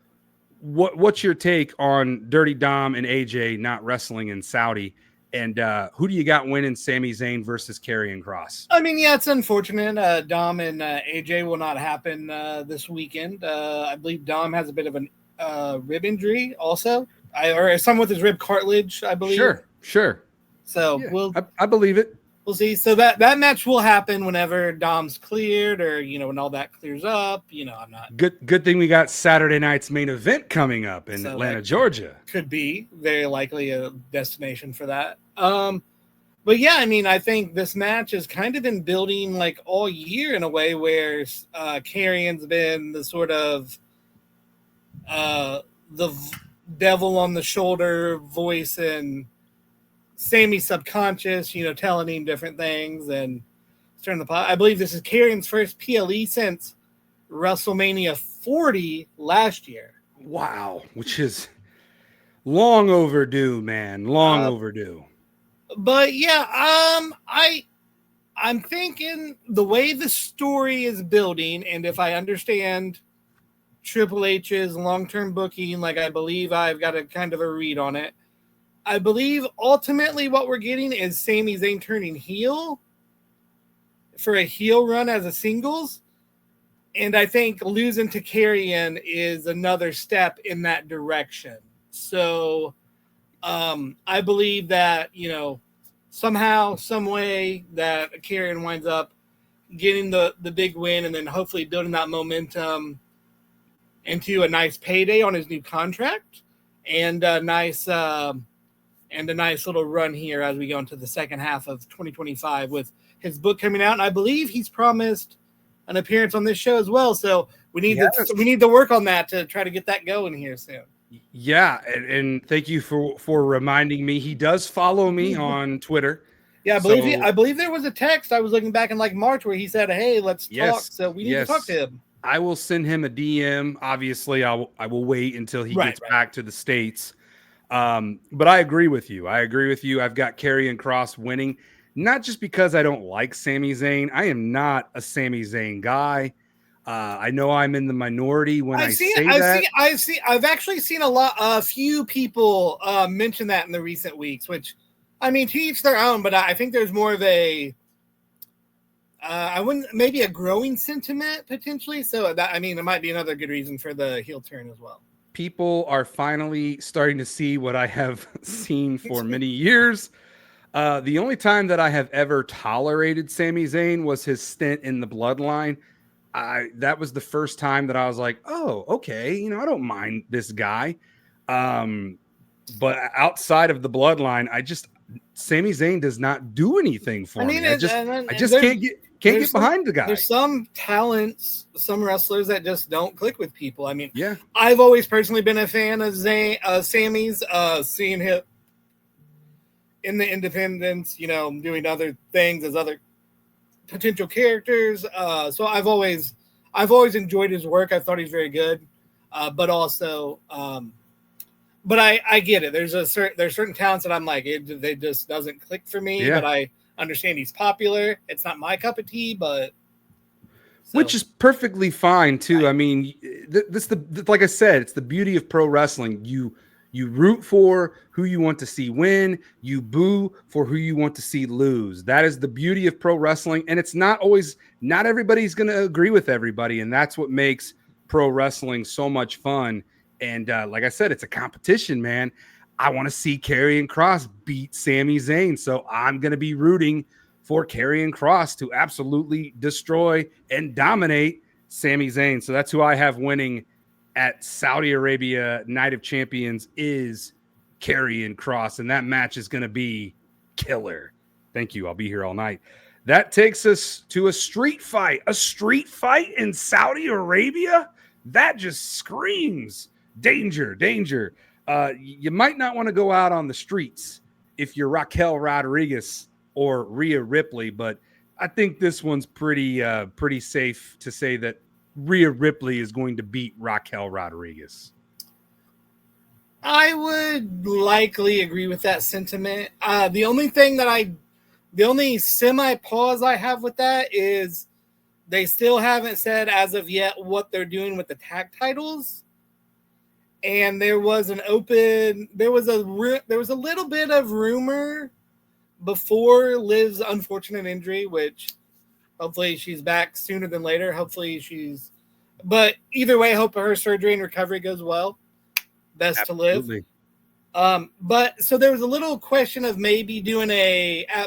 what's your take on Dirty Dom and AJ not wrestling in Saudi? And who do you got winning Sami Zayn versus Karrion Kross? I mean, yeah, it's unfortunate. Dom and AJ will not happen this weekend. I believe Dom has a bit of a rib injury also, or something with his rib cartilage, I believe. Sure. So yeah, I believe it. We'll see. So that match will happen whenever Dom's cleared, or when all that clears up. I'm not good thing we got Saturday night's main event coming up in Atlanta, Georgia. Could be very likely a destination for that. But yeah, I mean, I think this match has kind of been building like all year in a way where Karrion's been the sort of the devil on the shoulder voice, and Sami subconscious, telling him different things and stirring the pot. I believe this is Karrion's first PLE since WrestleMania 40 last year. Wow, which is long overdue, man. Long overdue. But yeah, I'm thinking the way the story is building, and if I understand Triple H's long-term booking. Like, I believe I've got a kind of a read on it. I believe ultimately what we're getting is Sami Zayn turning heel for a heel run as a singles. And I think losing to Karrion is another step in that direction. So I believe that, somehow, some way that Karrion winds up getting the big win and then hopefully building that momentum into a nice payday on his new contract and a nice little run here as we go into the second half of 2025 with his book coming out. And I believe he's promised an appearance on this show as well. So we need to work on that to try to get that going here soon. Yeah, and thank you for reminding me. He does follow me on Twitter. Yeah, I believe there was a text. I was looking back in like March where he said, "Hey, let's talk." So we need to talk to him. I will send him a DM. Obviously, I will wait until he gets back to the States. But I agree with you. I've got Karrion Kross winning, not just because I don't like Sami Zayn. I am not a Sami Zayn guy. I know I'm in the minority when I've actually seen a few people mention that in the recent weeks, which, I mean, to each their own, but I think there's more of a maybe a growing sentiment potentially. So that, I mean, it might be another good reason for the heel turn as well. People are finally starting to see what I have seen for many years. The only time that I have ever tolerated Sami Zayn was his stint in the Bloodline. That was the first time that I was like, oh, okay, I don't mind this guy. But outside of the Bloodline, Sami Zayn does not do anything for me. I just can't get behind the guy. There's some talents, some wrestlers that just don't click with people. I mean, yeah, I've always personally been a fan of Sami's, seeing him in the independents, doing other things as other potential characters. So I've always enjoyed his work. I thought he's very good, but also, but I get it. There's certain talents that I'm like, they just doesn't click for me. Yeah. But I understand he's popular. It's not my cup of tea, but which is perfectly fine too. Right. I mean, like I said, it's the beauty of pro wrestling. You root for who you want to see win. You boo for who you want to see lose. That is the beauty of pro wrestling. And it's not everybody's going to agree with everybody. And that's what makes pro wrestling so much fun. And like I said, it's a competition, man. I want to see Karrion Kross beat Sami Zayn. So I'm going to be rooting for Karrion Kross to absolutely destroy and dominate Sami Zayn. So that's who I have winning at Saudi Arabia Night of Champions is Karrion Kross. And that match is going to be killer. Thank you. I'll be here all night. That takes us to a street fight. A street fight in Saudi Arabia? That just screams danger, danger. You might not want to go out on the streets if you're Raquel Rodriguez or Rhea Ripley, but I think this one's pretty safe to say that Rhea Ripley is going to beat Raquel Rodriguez. I would likely agree with that sentiment. The only semi-pause I have with that is they still haven't said as of yet what they're doing with the tag titles. And there was a little bit of rumor before Liv's unfortunate injury, which hopefully she's back sooner than later. But either way, hope her surgery and recovery goes well. Best Absolutely. To Liv. But so there was a little question of maybe doing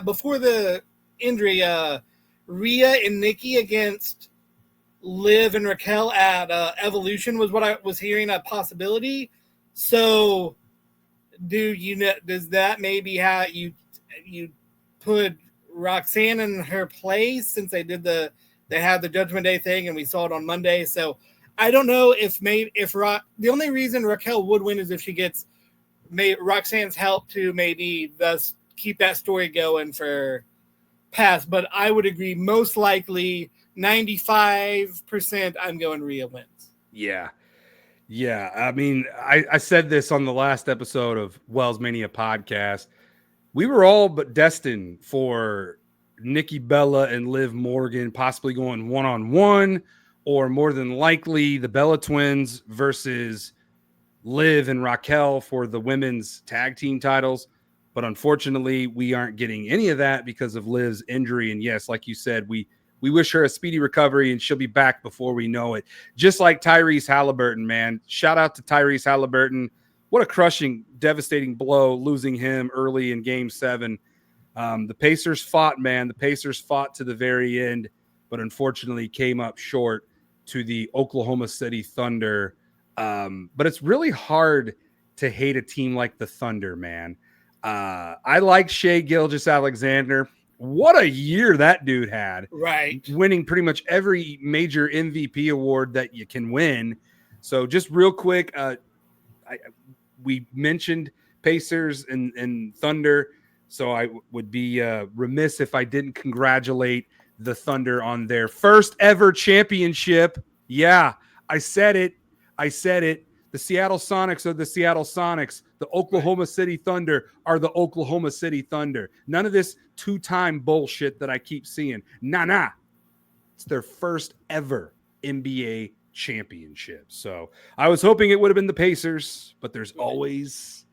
before the injury, Rhea and Nikki against Liv and Raquel at Evolution was what I was hearing a possibility. So does that maybe how you put Roxanne in her place since they had the Judgment Day thing and we saw it on Monday. So I don't know if the only reason Raquel would win is if she gets Roxanne's help to maybe thus keep that story going for past. But I would agree most likely 95% I'm going Rhea wins. Yeah. I mean, I said this on the last episode of WellsMania podcast. We were all but destined for Nikki Bella and Liv Morgan possibly going one-on-one or more than likely the Bella Twins versus Liv and Raquel for the women's tag team titles. But unfortunately, we aren't getting any of that because of Liv's injury. And yes, like you said, we wish her a speedy recovery and she'll be back before we know it. Just like Tyrese Halliburton, man. Shout out to Tyrese Halliburton. What a crushing, devastating blow, losing him early in Game 7. The Pacers fought, man. The Pacers fought to the very end, but unfortunately came up short to the Oklahoma City Thunder. But it's really hard to hate a team like the Thunder, man. I like Shea Gilgeous-Alexander. What a year that dude had. Right. Winning pretty much every major MVP award that you can win. So just real quick, we mentioned Pacers and Thunder. So I would be remiss if I didn't congratulate the Thunder on their first ever championship. Yeah, I said it. The Seattle Sonics are the Seattle Sonics. The Oklahoma City Thunder are the Oklahoma City Thunder. None of this two-time bullshit that I keep seeing. Nah. It's their first ever NBA championship. So I was hoping it would have been the Pacers, but there's always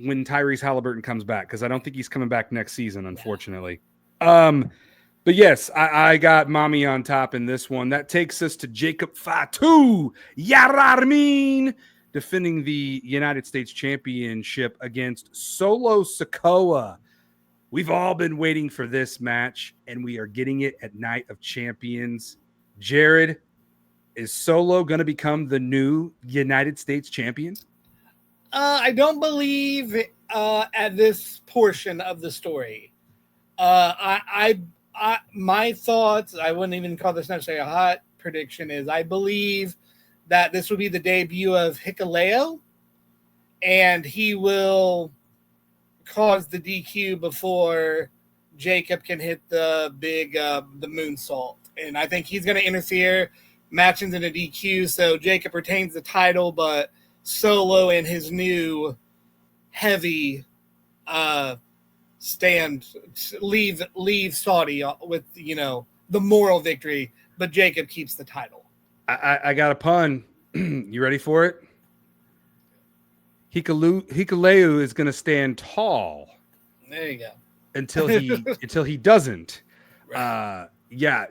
when Tyrese Halliburton comes back, because I don't think he's coming back next season, unfortunately. But yes, I got mommy on top in this one. That takes us to Jacob Fatu Yararmin defending the United States Championship against Solo Sikoa. We've all been waiting for this match, and we are getting it at Night of Champions. Jared, is Solo going to become the new United States champion? I don't believe at this portion of the story. My thoughts, I wouldn't even call this necessarily a hot prediction, is I believe that this will be the debut of Hikuleo, and he will cause the DQ before Jacob can hit the big the moonsault. And I think he's going to interfere, matches in a DQ, so Jacob retains the title, but Solo in his new heavy stand leave Saudi with the moral victory, but Jacob keeps the title. I got a pun. You ready for it? Hikuleo is going to stand tall. There you go. Until he doesn't. Right.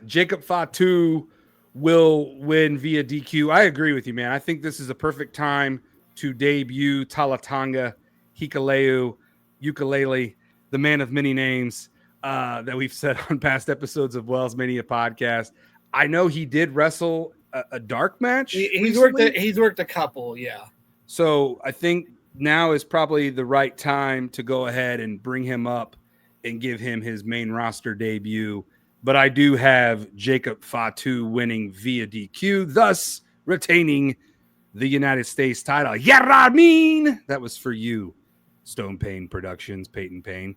Jacob Fatu will win via DQ. I agree with you, man. I think this is a perfect time to debut Talatanga Hikuleo Ukulele, the man of many names that we've said on past episodes of WellsMania podcast. I know he did wrestle a dark match. He's worked a couple, yeah. So I think now is probably the right time to go ahead and bring him up and give him his main roster debut. But I do have Jacob Fatu winning via DQ, thus retaining the United States title. Yararmin! That was for you, Stone Payne Productions, Peyton Payne.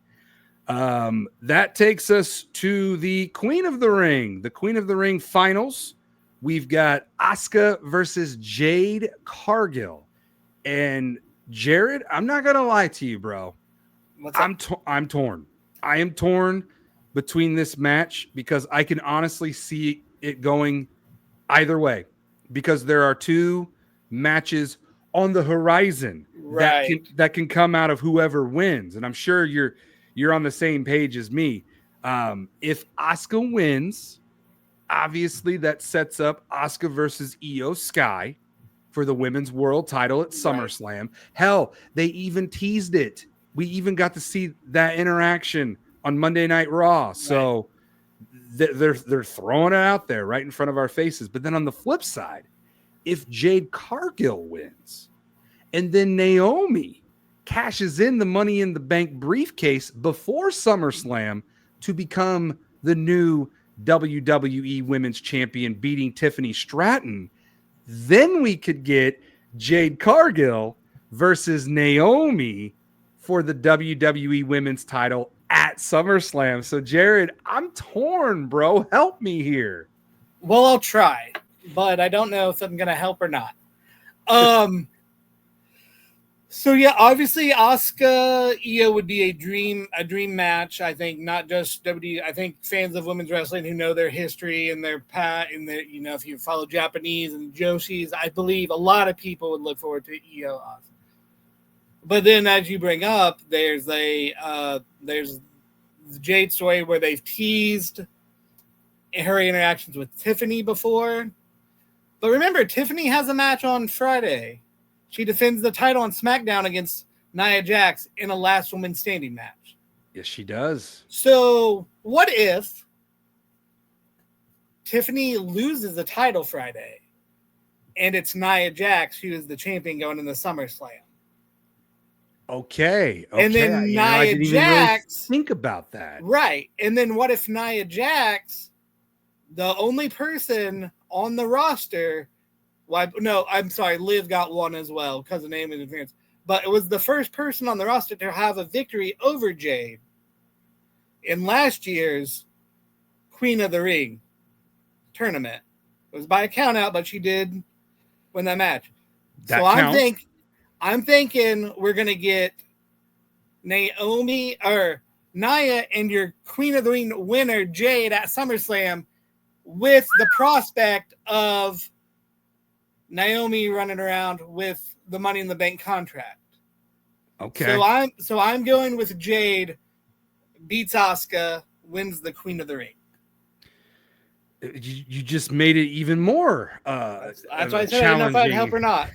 That takes us to the Queen of the Ring. The Queen of the Ring finals. We've got Asuka versus Jade Cargill. And Jared, I'm not going to lie to you, bro. I'm torn. I am torn between this match because I can honestly see it going either way, because there are two matches on the horizon that can come out of whoever wins. And I'm sure you're on the same page as me. If Asuka wins, obviously that sets up Asuka versus Io Sky for the women's world title at SummerSlam. Hell, they even teased it. We even got to see that interaction on Monday Night Raw. So they're throwing it out there right in front of our faces. But then on the flip side, if Jade Cargill wins and then Naomi cashes in the Money in the Bank briefcase before SummerSlam to become the new WWE Women's Champion, beating Tiffany Stratton, then we could get Jade Cargill versus Naomi for the WWE Women's title at SummerSlam. So, Jared, I'm torn, bro. Help me here. Well, I'll try, but I don't know if I'm going to help or not. So yeah, obviously Asuka Io would be a dream match. I think not just WWE. I think fans of women's wrestling who know their history and their their if you follow Japanese and Joshis, I believe a lot of people would look forward to Io Asuka. But then, as you bring up, there's the Jade story where they've teased her interactions with Tiffany before. But remember, Tiffany has a match on Friday. She defends the title on SmackDown against Nia Jax in a last woman standing match. Yes, she does. So, what if Tiffany loses the title Friday and it's Nia Jax who is the champion going into SummerSlam? Okay. And then Nia I didn't Jax, even really think about that. Right. And then what if Nia Jax, the only person on the roster, no, I'm sorry, Liv got one as well because of name in advance, but it was the first person on the roster to have a victory over Jade in last year's Queen of the Ring tournament. It was by a count out, but she did win that match. That counts. I'm thinking we're gonna get Naomi or Nia and your Queen of the Ring winner Jade at SummerSlam with the prospect of Naomi running around with the Money in the Bank contract. Okay. So I'm going with Jade beats Asuka, wins the Queen of the Ring. You just made it even more. That's why I said I don't know if I'd help or not.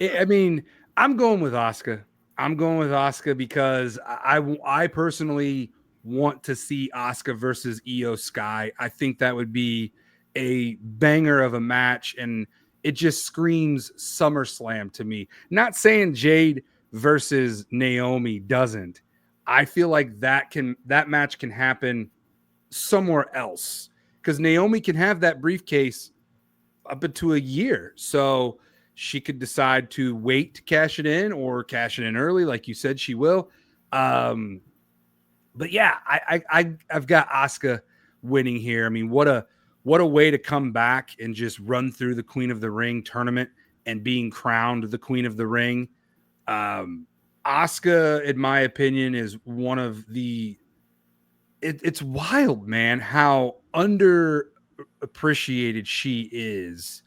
I mean, I'm going with Asuka. I'm going with Asuka because I personally want to see Asuka versus Io Sky. I think that would be a banger of a match, and it just screams SummerSlam to me. Not saying Jade versus Naomi doesn't. I feel like that match can happen somewhere else because Naomi can have that briefcase up into a year. So she could decide to wait to cash it in or cash it in early, like you said she will. But yeah, I've got Asuka winning here. I mean, what a way to come back and just run through the Queen of the Ring tournament and being crowned the Queen of the Ring. Asuka, in my opinion, is one of the it's wild, man, how underappreciated she is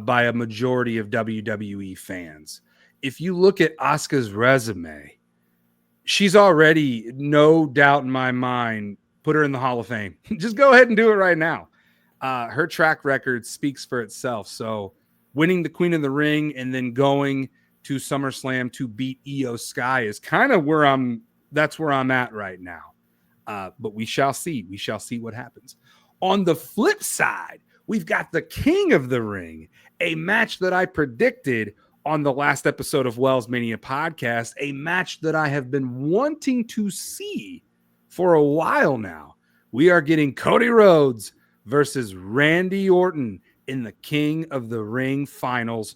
by a majority of WWE fans. If you look at Asuka's resume, she's already, no doubt in my mind, put her in the Hall of Fame. Just go ahead and do it right now. Her track record speaks for itself. So winning the Queen of the Ring and then going to SummerSlam to beat Io Sky is kind of that's where I'm at right now. But we shall see. We shall see what happens. On the flip side, we've got the King of the Ring, a match that I predicted on the last episode of WellsMania podcast, a match that I have been wanting to see for a while now. We are getting Cody Rhodes versus Randy Orton in the King of the Ring finals.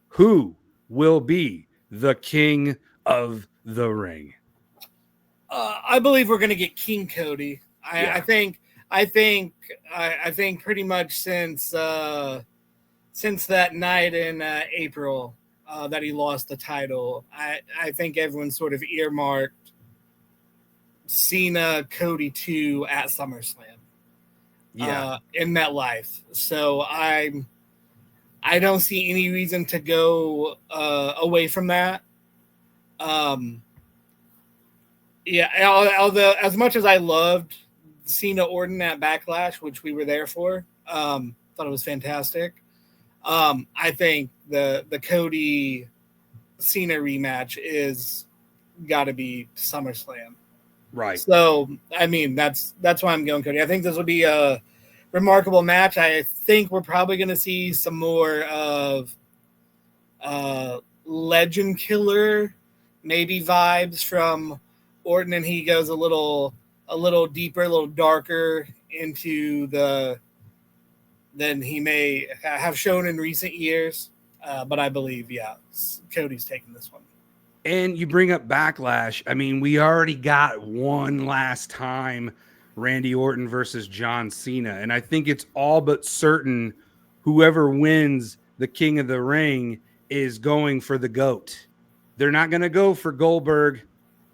Who will be the King of the Ring? I believe we're going to get King Cody. I think pretty much since that night in April that he lost the title, I think everyone's sort of earmarked Cena Cody 2 at SummerSlam. In MetLife. So I don't see any reason to go away from that. Although as much as I loved Cena Orton at Backlash, which we were there for, thought it was fantastic. I think the Cody Cena rematch is got to be SummerSlam. Right. So I mean that's why I'm going Cody. I think this will be a remarkable match. I think we're probably going to see some more of Legend Killer maybe vibes from Orton, and he goes a little deeper, a little darker into than he may have shown in recent years. But I believe, Cody's taking this one. And you bring up Backlash. I mean, we already got one last time Randy Orton versus John Cena. And I think it's all but certain whoever wins the King of the Ring is going for the GOAT. They're not going to go for Goldberg,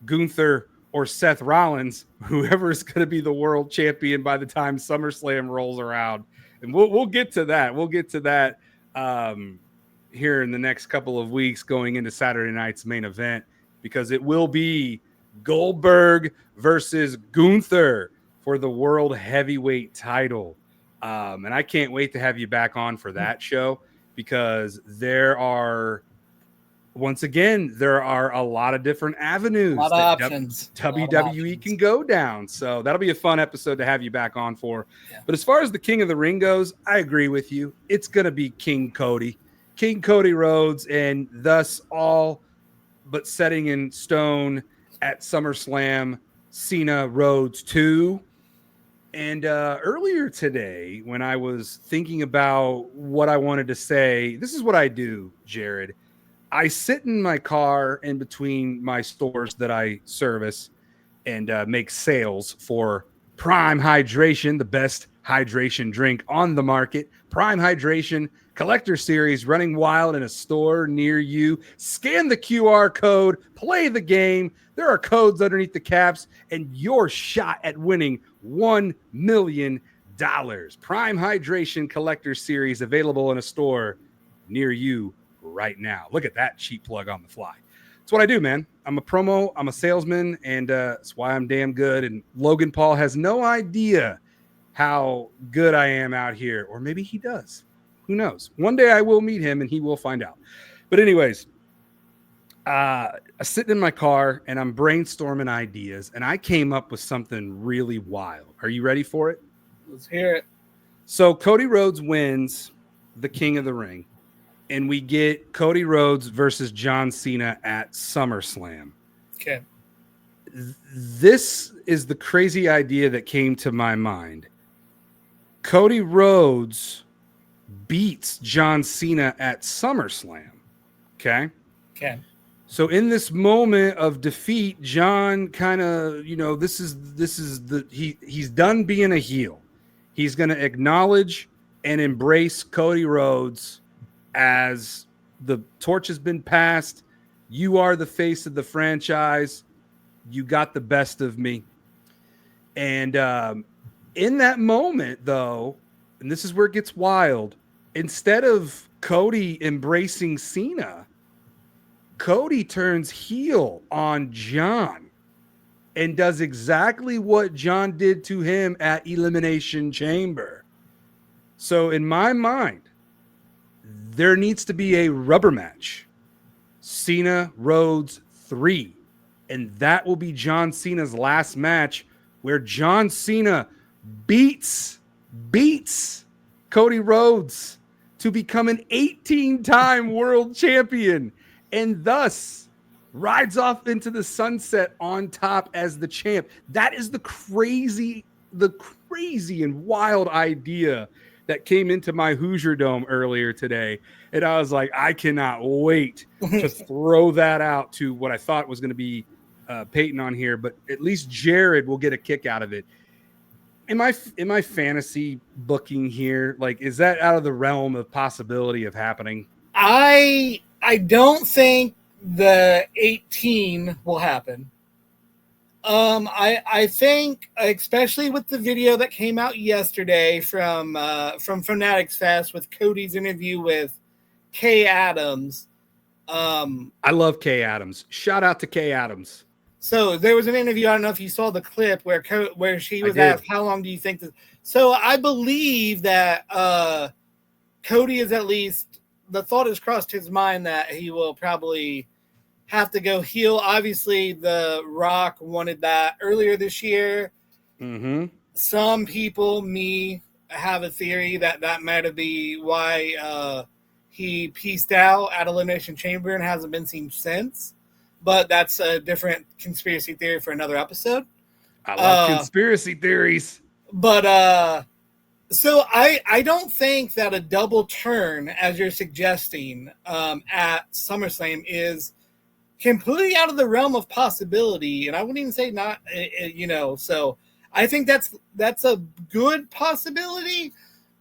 Gunther, or Seth Rollins, whoever is going to be the world champion by the time SummerSlam rolls around. And we'll get to that. We'll get to that here in the next couple of weeks going into Saturday night's main event, because it will be Goldberg versus Gunther for the world heavyweight title. And I can't wait to have you back on for that show, because there are a lot of different avenues A lot of options. WWE can go down. So that'll be a fun episode to have you back on for. Yeah. But as far as the King of the Ring goes, I agree with you. It's going to be King Cody Rhodes, and thus all but setting in stone at SummerSlam, Cena Rhodes 2. And earlier today, when I was thinking about what I wanted to say, this is what I do, Jared. I sit in my car in between my stores that I service and make sales for Prime Hydration, the best hydration drink on the market. Prime Hydration Collector Series running wild in a store near you. Scan the QR code, play the game. There are codes underneath the caps, and your shot at winning $1 million. Prime Hydration Collector Series available in a store near you right now. Look at that cheap plug on the fly. That's what I do, man. I'm a salesman, and that's why I'm damn good. And Logan Paul has no idea how good I am out here, or maybe he does. Who knows? One day I will meet him and he will find out. But anyways, I'm sitting in my car and I'm brainstorming ideas, and I came up with something really wild. Are you ready for it? Let's hear it. So Cody Rhodes wins the King of the Ring, and we get Cody Rhodes versus John Cena at SummerSlam. Okay. This is the crazy idea that came to my mind. Cody Rhodes beats John Cena at SummerSlam. Okay. Okay. So in this moment of defeat, John kind of, he's done being a heel. He's going to acknowledge and embrace Cody Rhodes as the torch has been passed. You are the face of the franchise. You got the best of me. And in that moment, though, and this is where it gets wild, instead of Cody embracing Cena, Cody turns heel on John and does exactly what John did to him at Elimination Chamber. So in my mind, there needs to be a rubber match. Cena Rhodes 3. And that will be John Cena's last match, where John Cena beats Cody Rhodes to become an 18-time world champion, and thus rides off into the sunset on top as the champ. That is the crazy and wild idea that came into my Hoosier Dome earlier today. And I was like, I cannot wait to throw that out to what I thought was going to be Peyton on here, but at least Jared will get a kick out of it. Am I fantasy booking here? Like, is that out of the realm of possibility of happening? I don't think the 18 will happen. I think, especially with the video that came out yesterday from Fanatics Fest with Cody's interview with Kay Adams. I love Kay Adams. Shout out to Kay Adams. So there was an interview. I don't know if you saw the clip where she was asked, "How long do you think this?" So I believe that Cody is, at least the thought has crossed his mind that he will probably have to go heel. Obviously, The Rock wanted that earlier this year. Mm-hmm. Some people, have a theory that might have been why he pieced out at Elimination Chamber and hasn't been seen since. But that's a different conspiracy theory for another episode. I love conspiracy theories. But so I don't think that a double turn, as you're suggesting, at SummerSlam is completely out of the realm of possibility. And I wouldn't even say not, so I think that's a good possibility.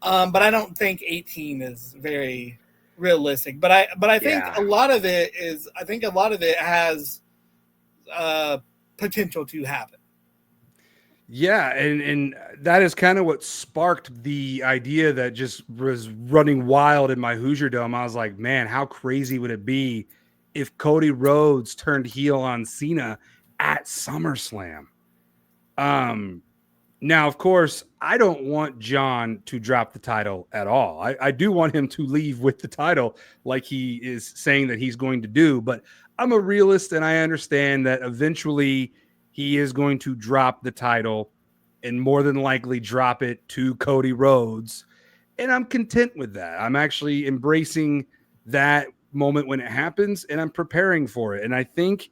But I don't think 18 is very realistic. But I think Yeah. a lot of it has potential to happen. Yeah, and that is kind of what sparked the idea that just was running wild in my Hoosier Dome. I was like, man, how crazy would it be if Cody Rhodes turned heel on Cena at SummerSlam? Um, Now, of course, I don't want John to drop the title at all. I do want him to leave with the title like he is saying that he's going to do, but I'm a realist and I understand that eventually he is going to drop the title and more than likely drop it to Cody Rhodes. And I'm content with that. I'm actually embracing that moment when it happens and I'm preparing for it. And I think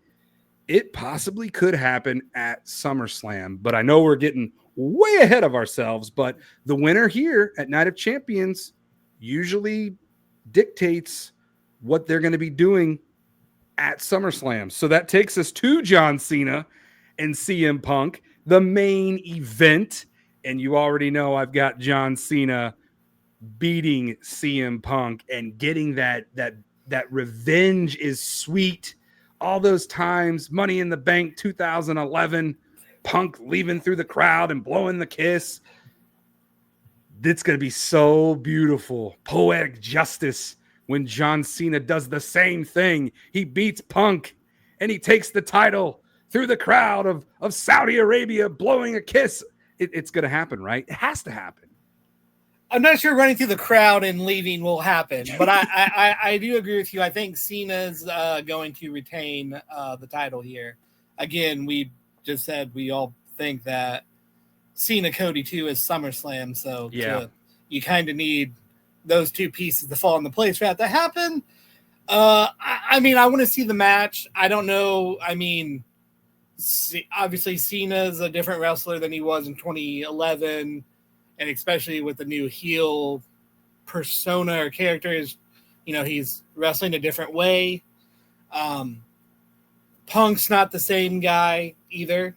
it possibly could happen at SummerSlam, but I know we're getting way ahead of ourselves. But the winner here at Night of Champions usually dictates what they're going to be doing at SummerSlam. So that takes us to John Cena and CM Punk, the main event. And you already know I've got John Cena beating CM Punk and getting that revenge is sweet. All those times, Money in the Bank 2011, Punk leaving through the crowd and blowing the kiss. It's going to be so beautiful. Poetic justice when John Cena does the same thing. He beats Punk and he takes the title through the crowd of Saudi Arabia blowing a kiss. It's going to happen, right? It has to happen. I'm not sure running through the crowd and leaving will happen, but I do agree with you. I think Cena's going to retain the title here. Again, we just said we all think that Cena Cody 2 is SummerSlam, so yeah, you kind of need those two pieces to fall into place for that to happen. I mean, I want to see the match. I don't know. I mean, obviously Cena's a different wrestler than he was in 2011. And especially with the new heel persona or character, he's wrestling a different way. Punk's not the same guy either.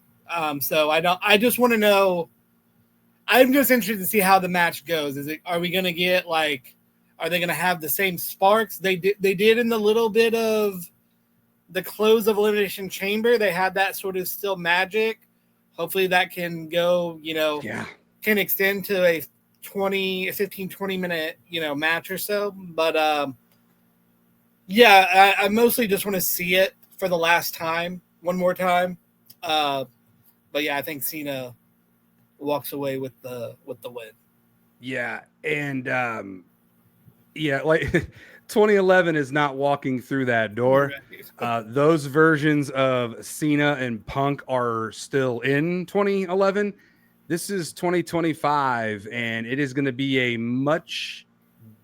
So I just want to know. I'm just interested to see how the match goes. Are we going to get are they going to have the same sparks they did in the little bit of the close of Elimination Chamber? They had that sort of still magic. Hopefully that can go, can extend to a 15, 20 minute, match or so. But I mostly just want to see it for the last time, one more time. But yeah, I think Cena walks away with the win. Yeah. And like 2011 is not walking through that door. Those versions of Cena and Punk are still in 2011. This is 2025, and it is going to be a much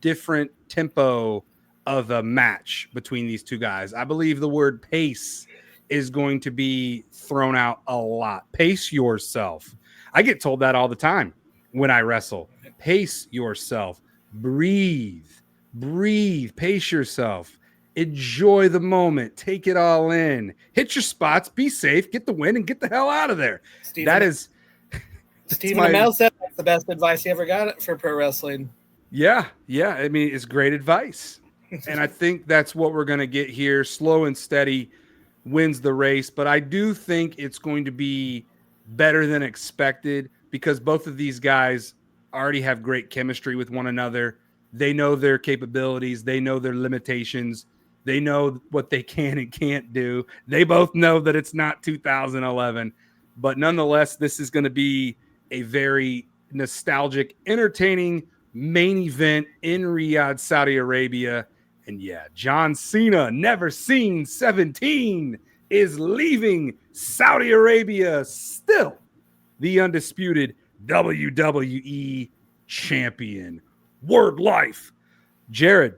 different tempo of a match between these two guys. I believe the word pace is going to be thrown out a lot. Pace yourself. I get told that all the time when I wrestle. Pace yourself. Breathe. Pace yourself. Enjoy the moment. Take it all in. Hit your spots. Be safe. Get the win and get the hell out of there. Stephen Amell said that's the best advice he ever got for pro wrestling. Yeah. I mean, it's great advice. And I think that's what we're going to get here. Slow and steady wins the race. But I do think it's going to be better than expected because both of these guys already have great chemistry with one another. They know their capabilities. They know their limitations. They know what they can and can't do. They both know that it's not 2011. But nonetheless, this is going to be a very nostalgic, entertaining main event in Riyadh, Saudi Arabia. And yeah, John Cena, never seen 17, is leaving Saudi Arabia, still the undisputed WWE champion. Word life. Jared,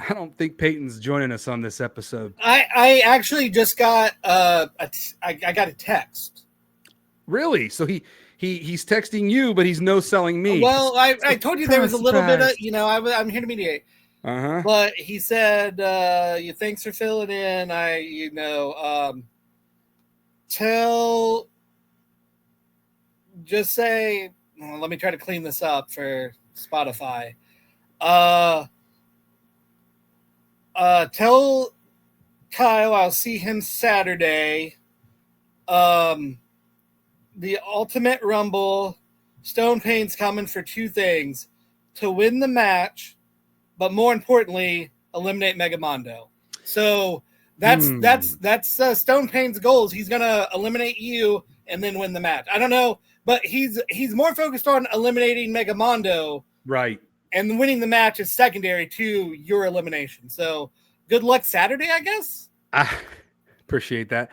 I don't think Peyton's joining us on this episode. I actually just got I got a text. Really? So he's texting you, but he's no selling me. Well, I told you there was a little bit of, I'm here to mediate. Uh-huh. But he said, thanks for filling in. Let me try to clean this up for Spotify. Tell Kyle I'll see him Saturday. The Ultimate Rumble, Stone Pain's coming for two things: to win the match, but more importantly, eliminate Megamondo. So that's Stone Pain's goals. He's gonna eliminate you and then win the match. I don't know, but he's more focused on eliminating Megamondo, Right. and winning the match is secondary to your elimination. So good luck Saturday, I guess. I appreciate that.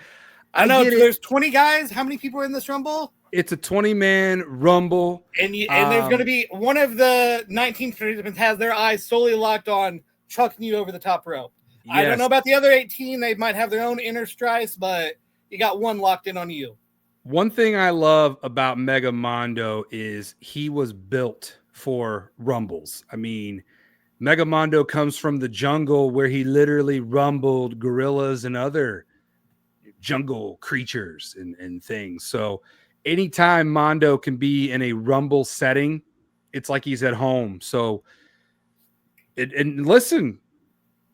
I know there's 20 guys. How many people are in this Rumble? It's a 20-man Rumble. And there's going to be one of the 19 participants has their eyes solely locked on chucking you over the top rope. Yes. I don't know about the other 18. They might have their own inner strife, but you got one locked in on you. One thing I love about Megamondo is he was built for Rumbles. I mean, Megamondo comes from the jungle where he literally rumbled gorillas and other jungle creatures and things. So anytime Mondo can be in a Rumble setting, it's like he's at home. So, and listen,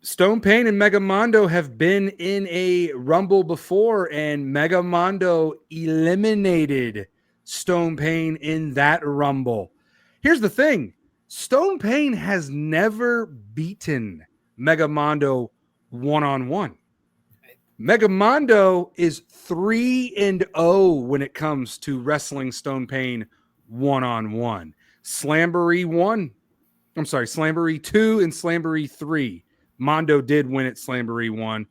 Stone Pain and Megamondo have been in a Rumble before, and Megamondo eliminated Stone Pain in that Rumble. Here's the thing. Stone Pain has never beaten Megamondo one-on-one. Megamondo is 3-0 when it comes to wrestling Stone Pain one-on-one. Slamboree 2 and Slamboree 3. Mondo did win at Slamboree 1.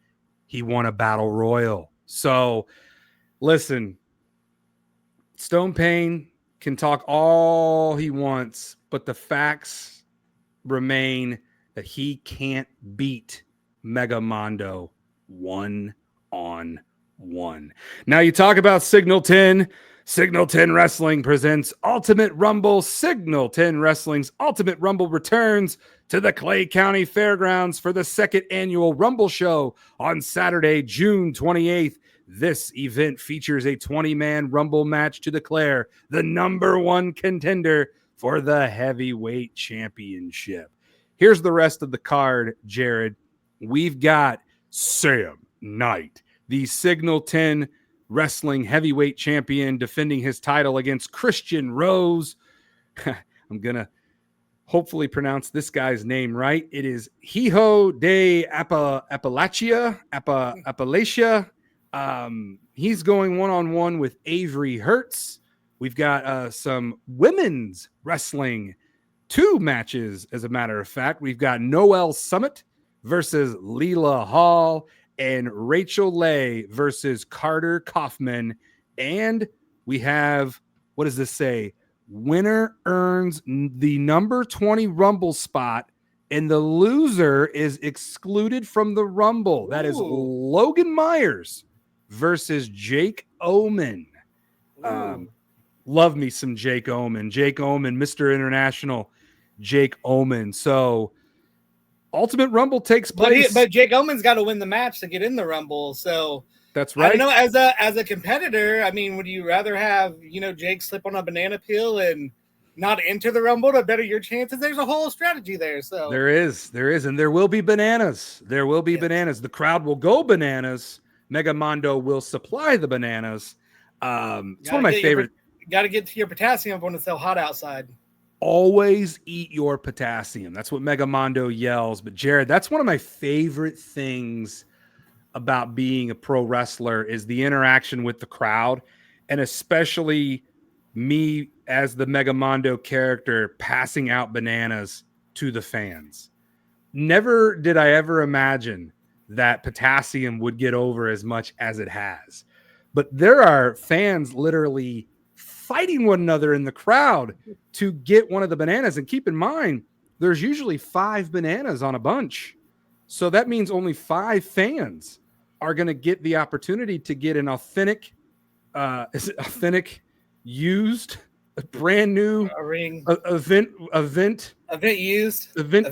He won a battle royal. So, listen, Stone Pain can talk all he wants, but the facts remain that he can't beat Megamondo one-on-one. Now you talk about Signal 10. Signal 10 Wrestling presents Ultimate Rumble. Signal 10 Wrestling's Ultimate Rumble returns to the Clay County Fairgrounds for the second annual Rumble Show on Saturday, June 28th. This event features a 20-man Rumble match to declare the number one contender for the heavyweight championship. Here's the rest of the card, Jared. We've got Sam Knight, the Signal 10 Wrestling heavyweight champion, defending his title against Christian Rose. I'm going to hopefully pronounce this guy's name right. It is Hijo de Appalachia. He's going one-on-one with Avery Hertz. We've got some women's wrestling, 2 matches, as a matter of fact. We've got Noelle Summit versus Leela Hall, and Rachel Lay versus Carter Kaufman. And we have, what does this say? Winner earns the number 20 Rumble spot, and the loser is excluded from the Rumble. That is Logan Myers versus Jake Omen. Love me some Jake Omen. Jake Omen, Mr. International Jake Omen. So Ultimate Rumble takes place. But Jake Omen's got to win the match to get in the Rumble. So that's right. I don't know, as a competitor, I mean, would you rather have, Jake slip on a banana peel and not enter the Rumble to better your chances? There's a whole strategy there. So there is, and there will be bananas. There will be bananas. The crowd will go bananas. Megamondo will supply the bananas. It's one of my favorite. Got to get to your potassium when it's so hot outside. Always eat your potassium. That's what Megamondo yells. But Jared, that's one of my favorite things about being a pro wrestler is the interaction with the crowd, and especially me as the Megamondo character passing out bananas to the fans. Never did I ever imagine that potassium would get over as much as it has. But there are fans literally fighting one another in the crowd to get one of the bananas. And keep in mind, there's usually 5 bananas on a bunch. So that means only 5 fans are going to get the opportunity to get an authentic used, a brand new event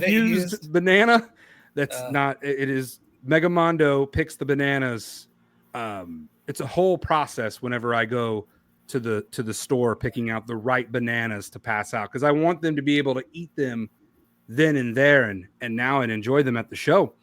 used banana. That's not, it is Megamondo picks the bananas. It's a whole process whenever I go to the store picking out the right bananas to pass out, because I want them to be able to eat them then and there and now and enjoy them at the show.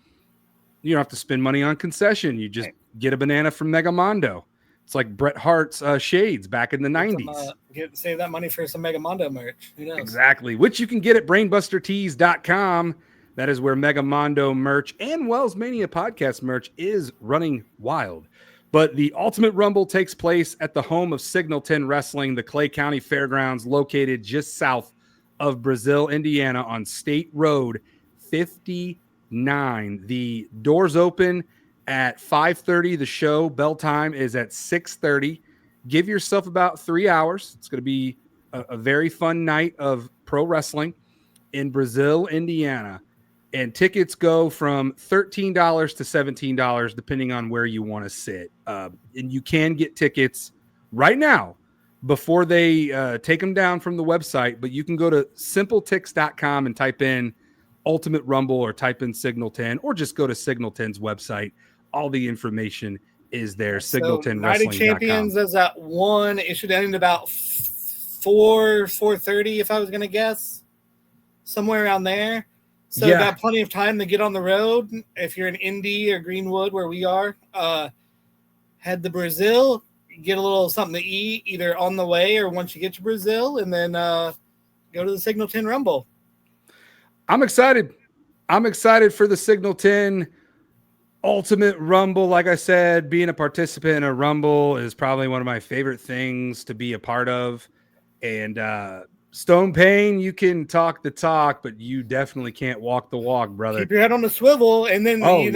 You don't have to spend money on concession. You just get a banana from Megamondo. It's like Bret Hart's shades back in the 90s. Save that money for some Megamondo merch. Who knows? Exactly. Which you can get at brainbustertees.com. That is where Megamondo merch and WellsMania podcast merch is running wild. But the Ultimate Rumble takes place at the home of Signal 10 Wrestling, the Clay County Fairgrounds, located just south of Brazil, Indiana, on State Road 59. The doors open at 5:30. The show bell time is at 6:30. Give yourself about 3 hours. It's going to be a very fun night of pro wrestling in Brazil, Indiana. And tickets go from $13 to $17, depending on where you want to sit. And you can get tickets right now before they take them down from the website. But you can go to simpletix.com and type in Ultimate Rumble or type in Signal 10 or just go to Signal 10's website. All the information is there. Signal 10 Night of Champions is at 1. It should end about 4:30 if I was going to guess. Somewhere around there. So you got plenty of time to get on the road. If you're in Indy or Greenwood, where we are, head to Brazil, get a little something to eat, either on the way or once you get to Brazil, and then go to the Signal 10 Rumble. I'm excited. I'm excited for the Signal 10 Ultimate Rumble. Like I said, being a participant in a Rumble is probably one of my favorite things to be a part of. And Stone Payne, you can talk the talk, but you definitely can't walk the walk, brother. Keep your head on the swivel, and then then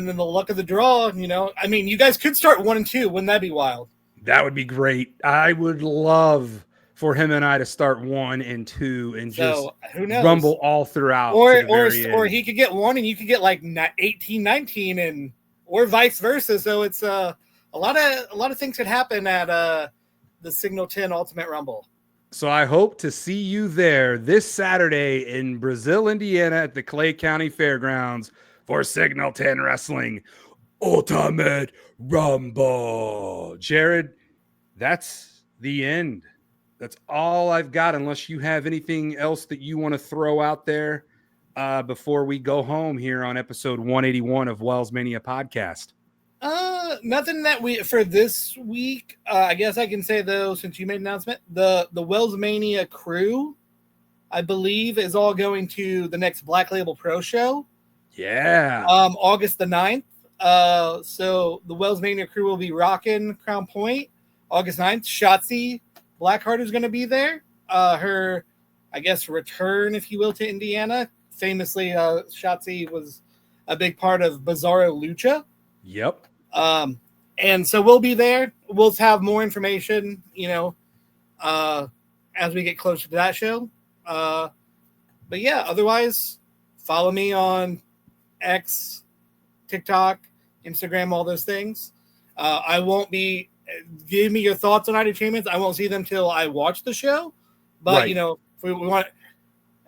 the luck of the draw. I mean, you guys could start 1 and 2. Wouldn't that be wild? That would be great. I would love for him and I to start 1 and 2 and just who knows? Rumble all throughout. Or he could get 1 and you could get like 18, 19, and or vice versa. So it's a lot of things could happen at the Signal 10 Ultimate Rumble. So I hope to see you there this Saturday in Brazil, Indiana at the Clay County Fairgrounds for Signal 10 Wrestling Ultimate Rumble. Jared, that's the end. That's all I've got, unless you have anything else that you want to throw out there before we go home here on episode 181 of WellsMania Podcast. Nothing that for this week. I guess I can say though, since you made an announcement, the WellsMania crew, I believe, is all going to the next Black Label Pro show. Yeah. August the 9th. So the WellsMania crew will be rocking Crown Point. August 9th. Shotzi Blackheart is going to be there. Her, I guess, return, if you will, to Indiana. Famously, Shotzi was a big part of Bizarro Lucha. Yep. And so we'll be there. We'll have more information, as we get closer to that show. But yeah, otherwise, follow me on X, TikTok, Instagram, all those things. I won't be. Give me your thoughts on Night of Champions. I won't see them till I watch the show. But right. If we want.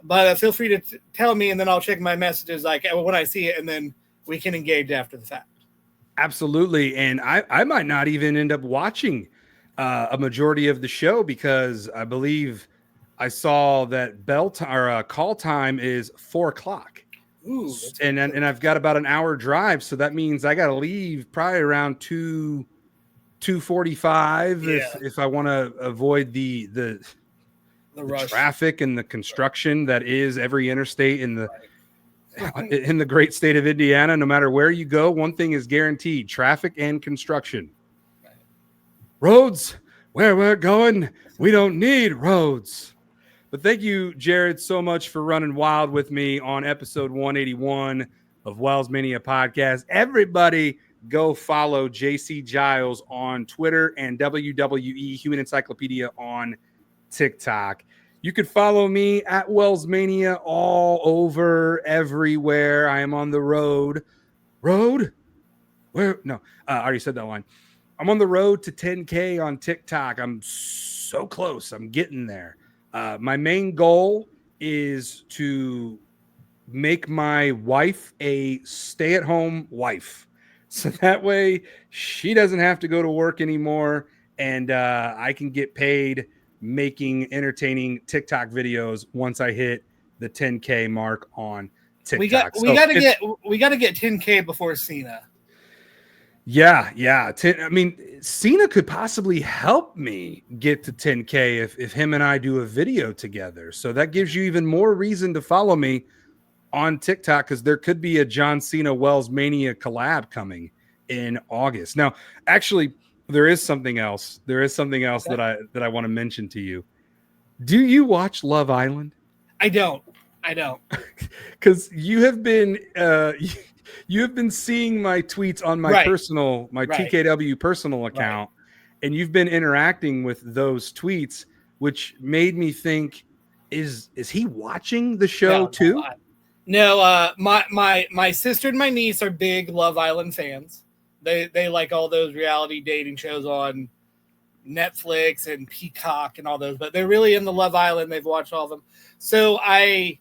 But feel free to tell me, and then I'll check my messages like when I see it, and then we can engage after the fact. Absolutely. And I might not even end up watching a majority of the show, because I believe I saw that call time is 4:00. Ooh, and I've got about an hour drive. So that means I got to leave probably around 2:45 if I want to avoid the traffic and the construction that is every interstate in the great state of Indiana. No matter where you go, one thing is guaranteed: traffic and construction. Right. Roads, where we're going, we don't need roads. But thank you, Jared, so much for running wild with me on episode 181 of WellsMania Podcast. Everybody go follow JC Giles on Twitter and WWE Human Encyclopedia on TikTok. You could follow me at WellsMania all over, everywhere. I am on the road. Road? Where? No, I already said that line. I'm on the road to 10K on TikTok. I'm so close. I'm getting there. My main goal is to make my wife a stay-at-home wife. So that way she doesn't have to go to work anymore, and I can get paid making entertaining TikTok videos once I hit the 10K mark on TikTok. We got to get 10K before Cena. Yeah. I mean, Cena could possibly help me get to 10K if him and I do a video together. So that gives you even more reason to follow me on TikTok, because there could be a John Cena WellsMania collab coming in August. Now, actually, there is something else. That I want to mention to you. Do you watch Love Island? I don't. Because you have been seeing my tweets on my personal, TKW personal account, and you've been interacting with those tweets, which made me think, is he watching the show too? No, my sister and my niece are big Love Island fans. They like all those reality dating shows on Netflix and Peacock and all those, but they're really into Love Island. They've watched all of them. So I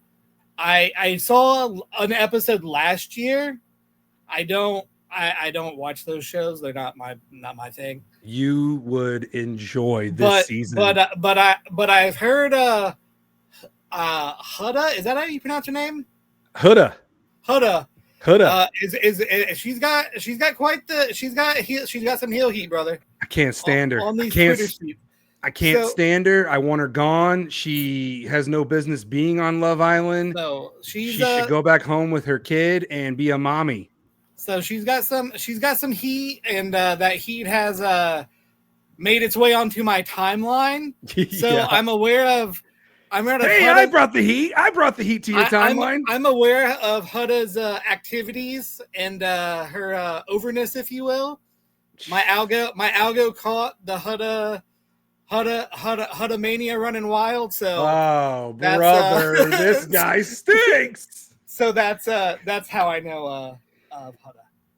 saw an episode last year. I don't watch those shows. They're not my thing. You would enjoy this season. But I've heard Huda, is that how you pronounce her name? Huda. Is she's got some heel heat, brother. I can't stand her. On these Twitter streets. I can't stand her. I want her gone. She has no business being on Love Island. So she should go back home with her kid and be a mommy. So she's got some heat, and that heat has made its way onto my timeline. So yeah. I'm aware of Hey, I brought the heat. I brought the heat to your timeline. I'm aware of Huda's activities and her overness, if you will. My algo caught the Huda mania running wild. So brother, this guy stinks. So that's how I know of Huda.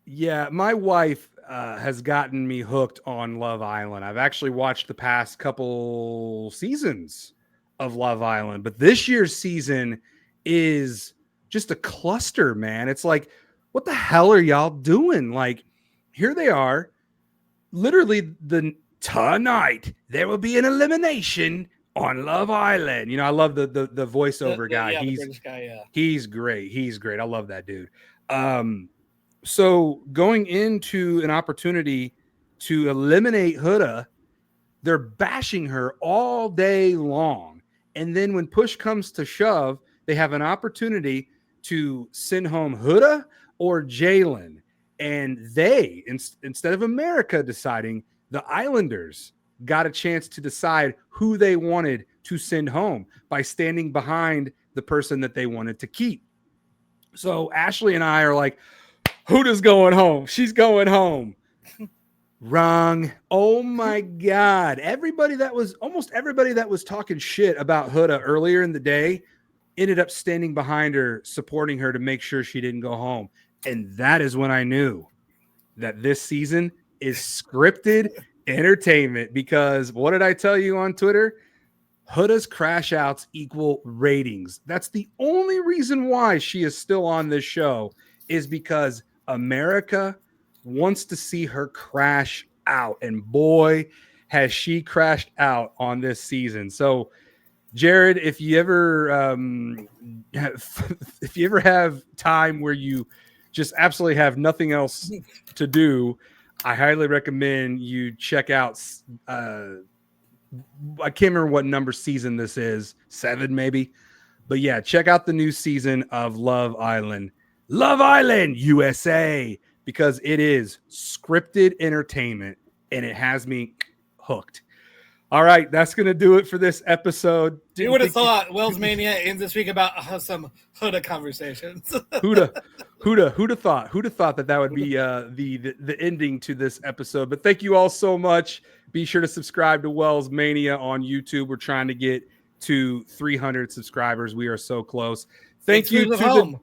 Yeah, my wife has gotten me hooked on Love Island. I've actually watched the past couple seasons of Love Island, but this year's season is just a cluster, man. It's like, what the hell are y'all doing? Like, here they are, literally tonight there will be an elimination on Love Island. You know, I love the voiceover guy. He's great. I love that dude. So going into an opportunity to eliminate Huda, they're bashing her all day long. And then when push comes to shove, they have an opportunity to send home Huda or Jalen. And they, instead of America deciding, the Islanders got a chance to decide who they wanted to send home by standing behind the person that they wanted to keep. So Ashley and I are like, Huda's going home. She's going home. Wrong. Oh my God. Almost everybody that was talking shit about Huda earlier in the day ended up standing behind her, supporting her to make sure she didn't go home. And that is when I knew that this season is scripted entertainment, because what did I tell you on Twitter? Huda's crash outs equal ratings. That's the only reason why she is still on this show, is because America wants to see her crash out. And boy, has she crashed out on this season. So Jared, if you ever have time where you just absolutely have nothing else to do, I highly recommend you check out I can't remember what number season this is, 7 maybe. But yeah, check out the new season of Love Island USA, because it is scripted entertainment and it has me hooked. All right, that's going to do it for this episode. You would have thought WellsMania ends this week about some Huda conversations. Who'da thought? Who'da thought that would be the ending to this episode? But thank you all so much. Be sure to subscribe to WellsMania on YouTube. We're trying to get to 300 subscribers. We are so close. Thank you to home.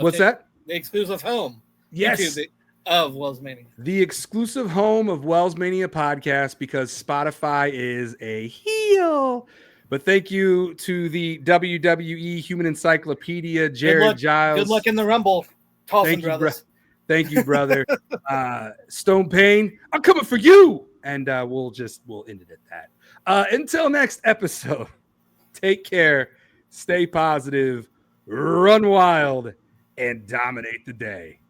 What's that? The exclusive home. Yes. YouTube of WellsMania. The exclusive home of WellsMania podcast, because Spotify is a heel. But thank you to the WWE Human Encyclopedia, Jared Giles. Good luck in the Rumble. Thank you, brother. Stone Payne, I'm coming for you. And we'll end it at that. Until next episode, take care, stay positive, run wild, and dominate the day.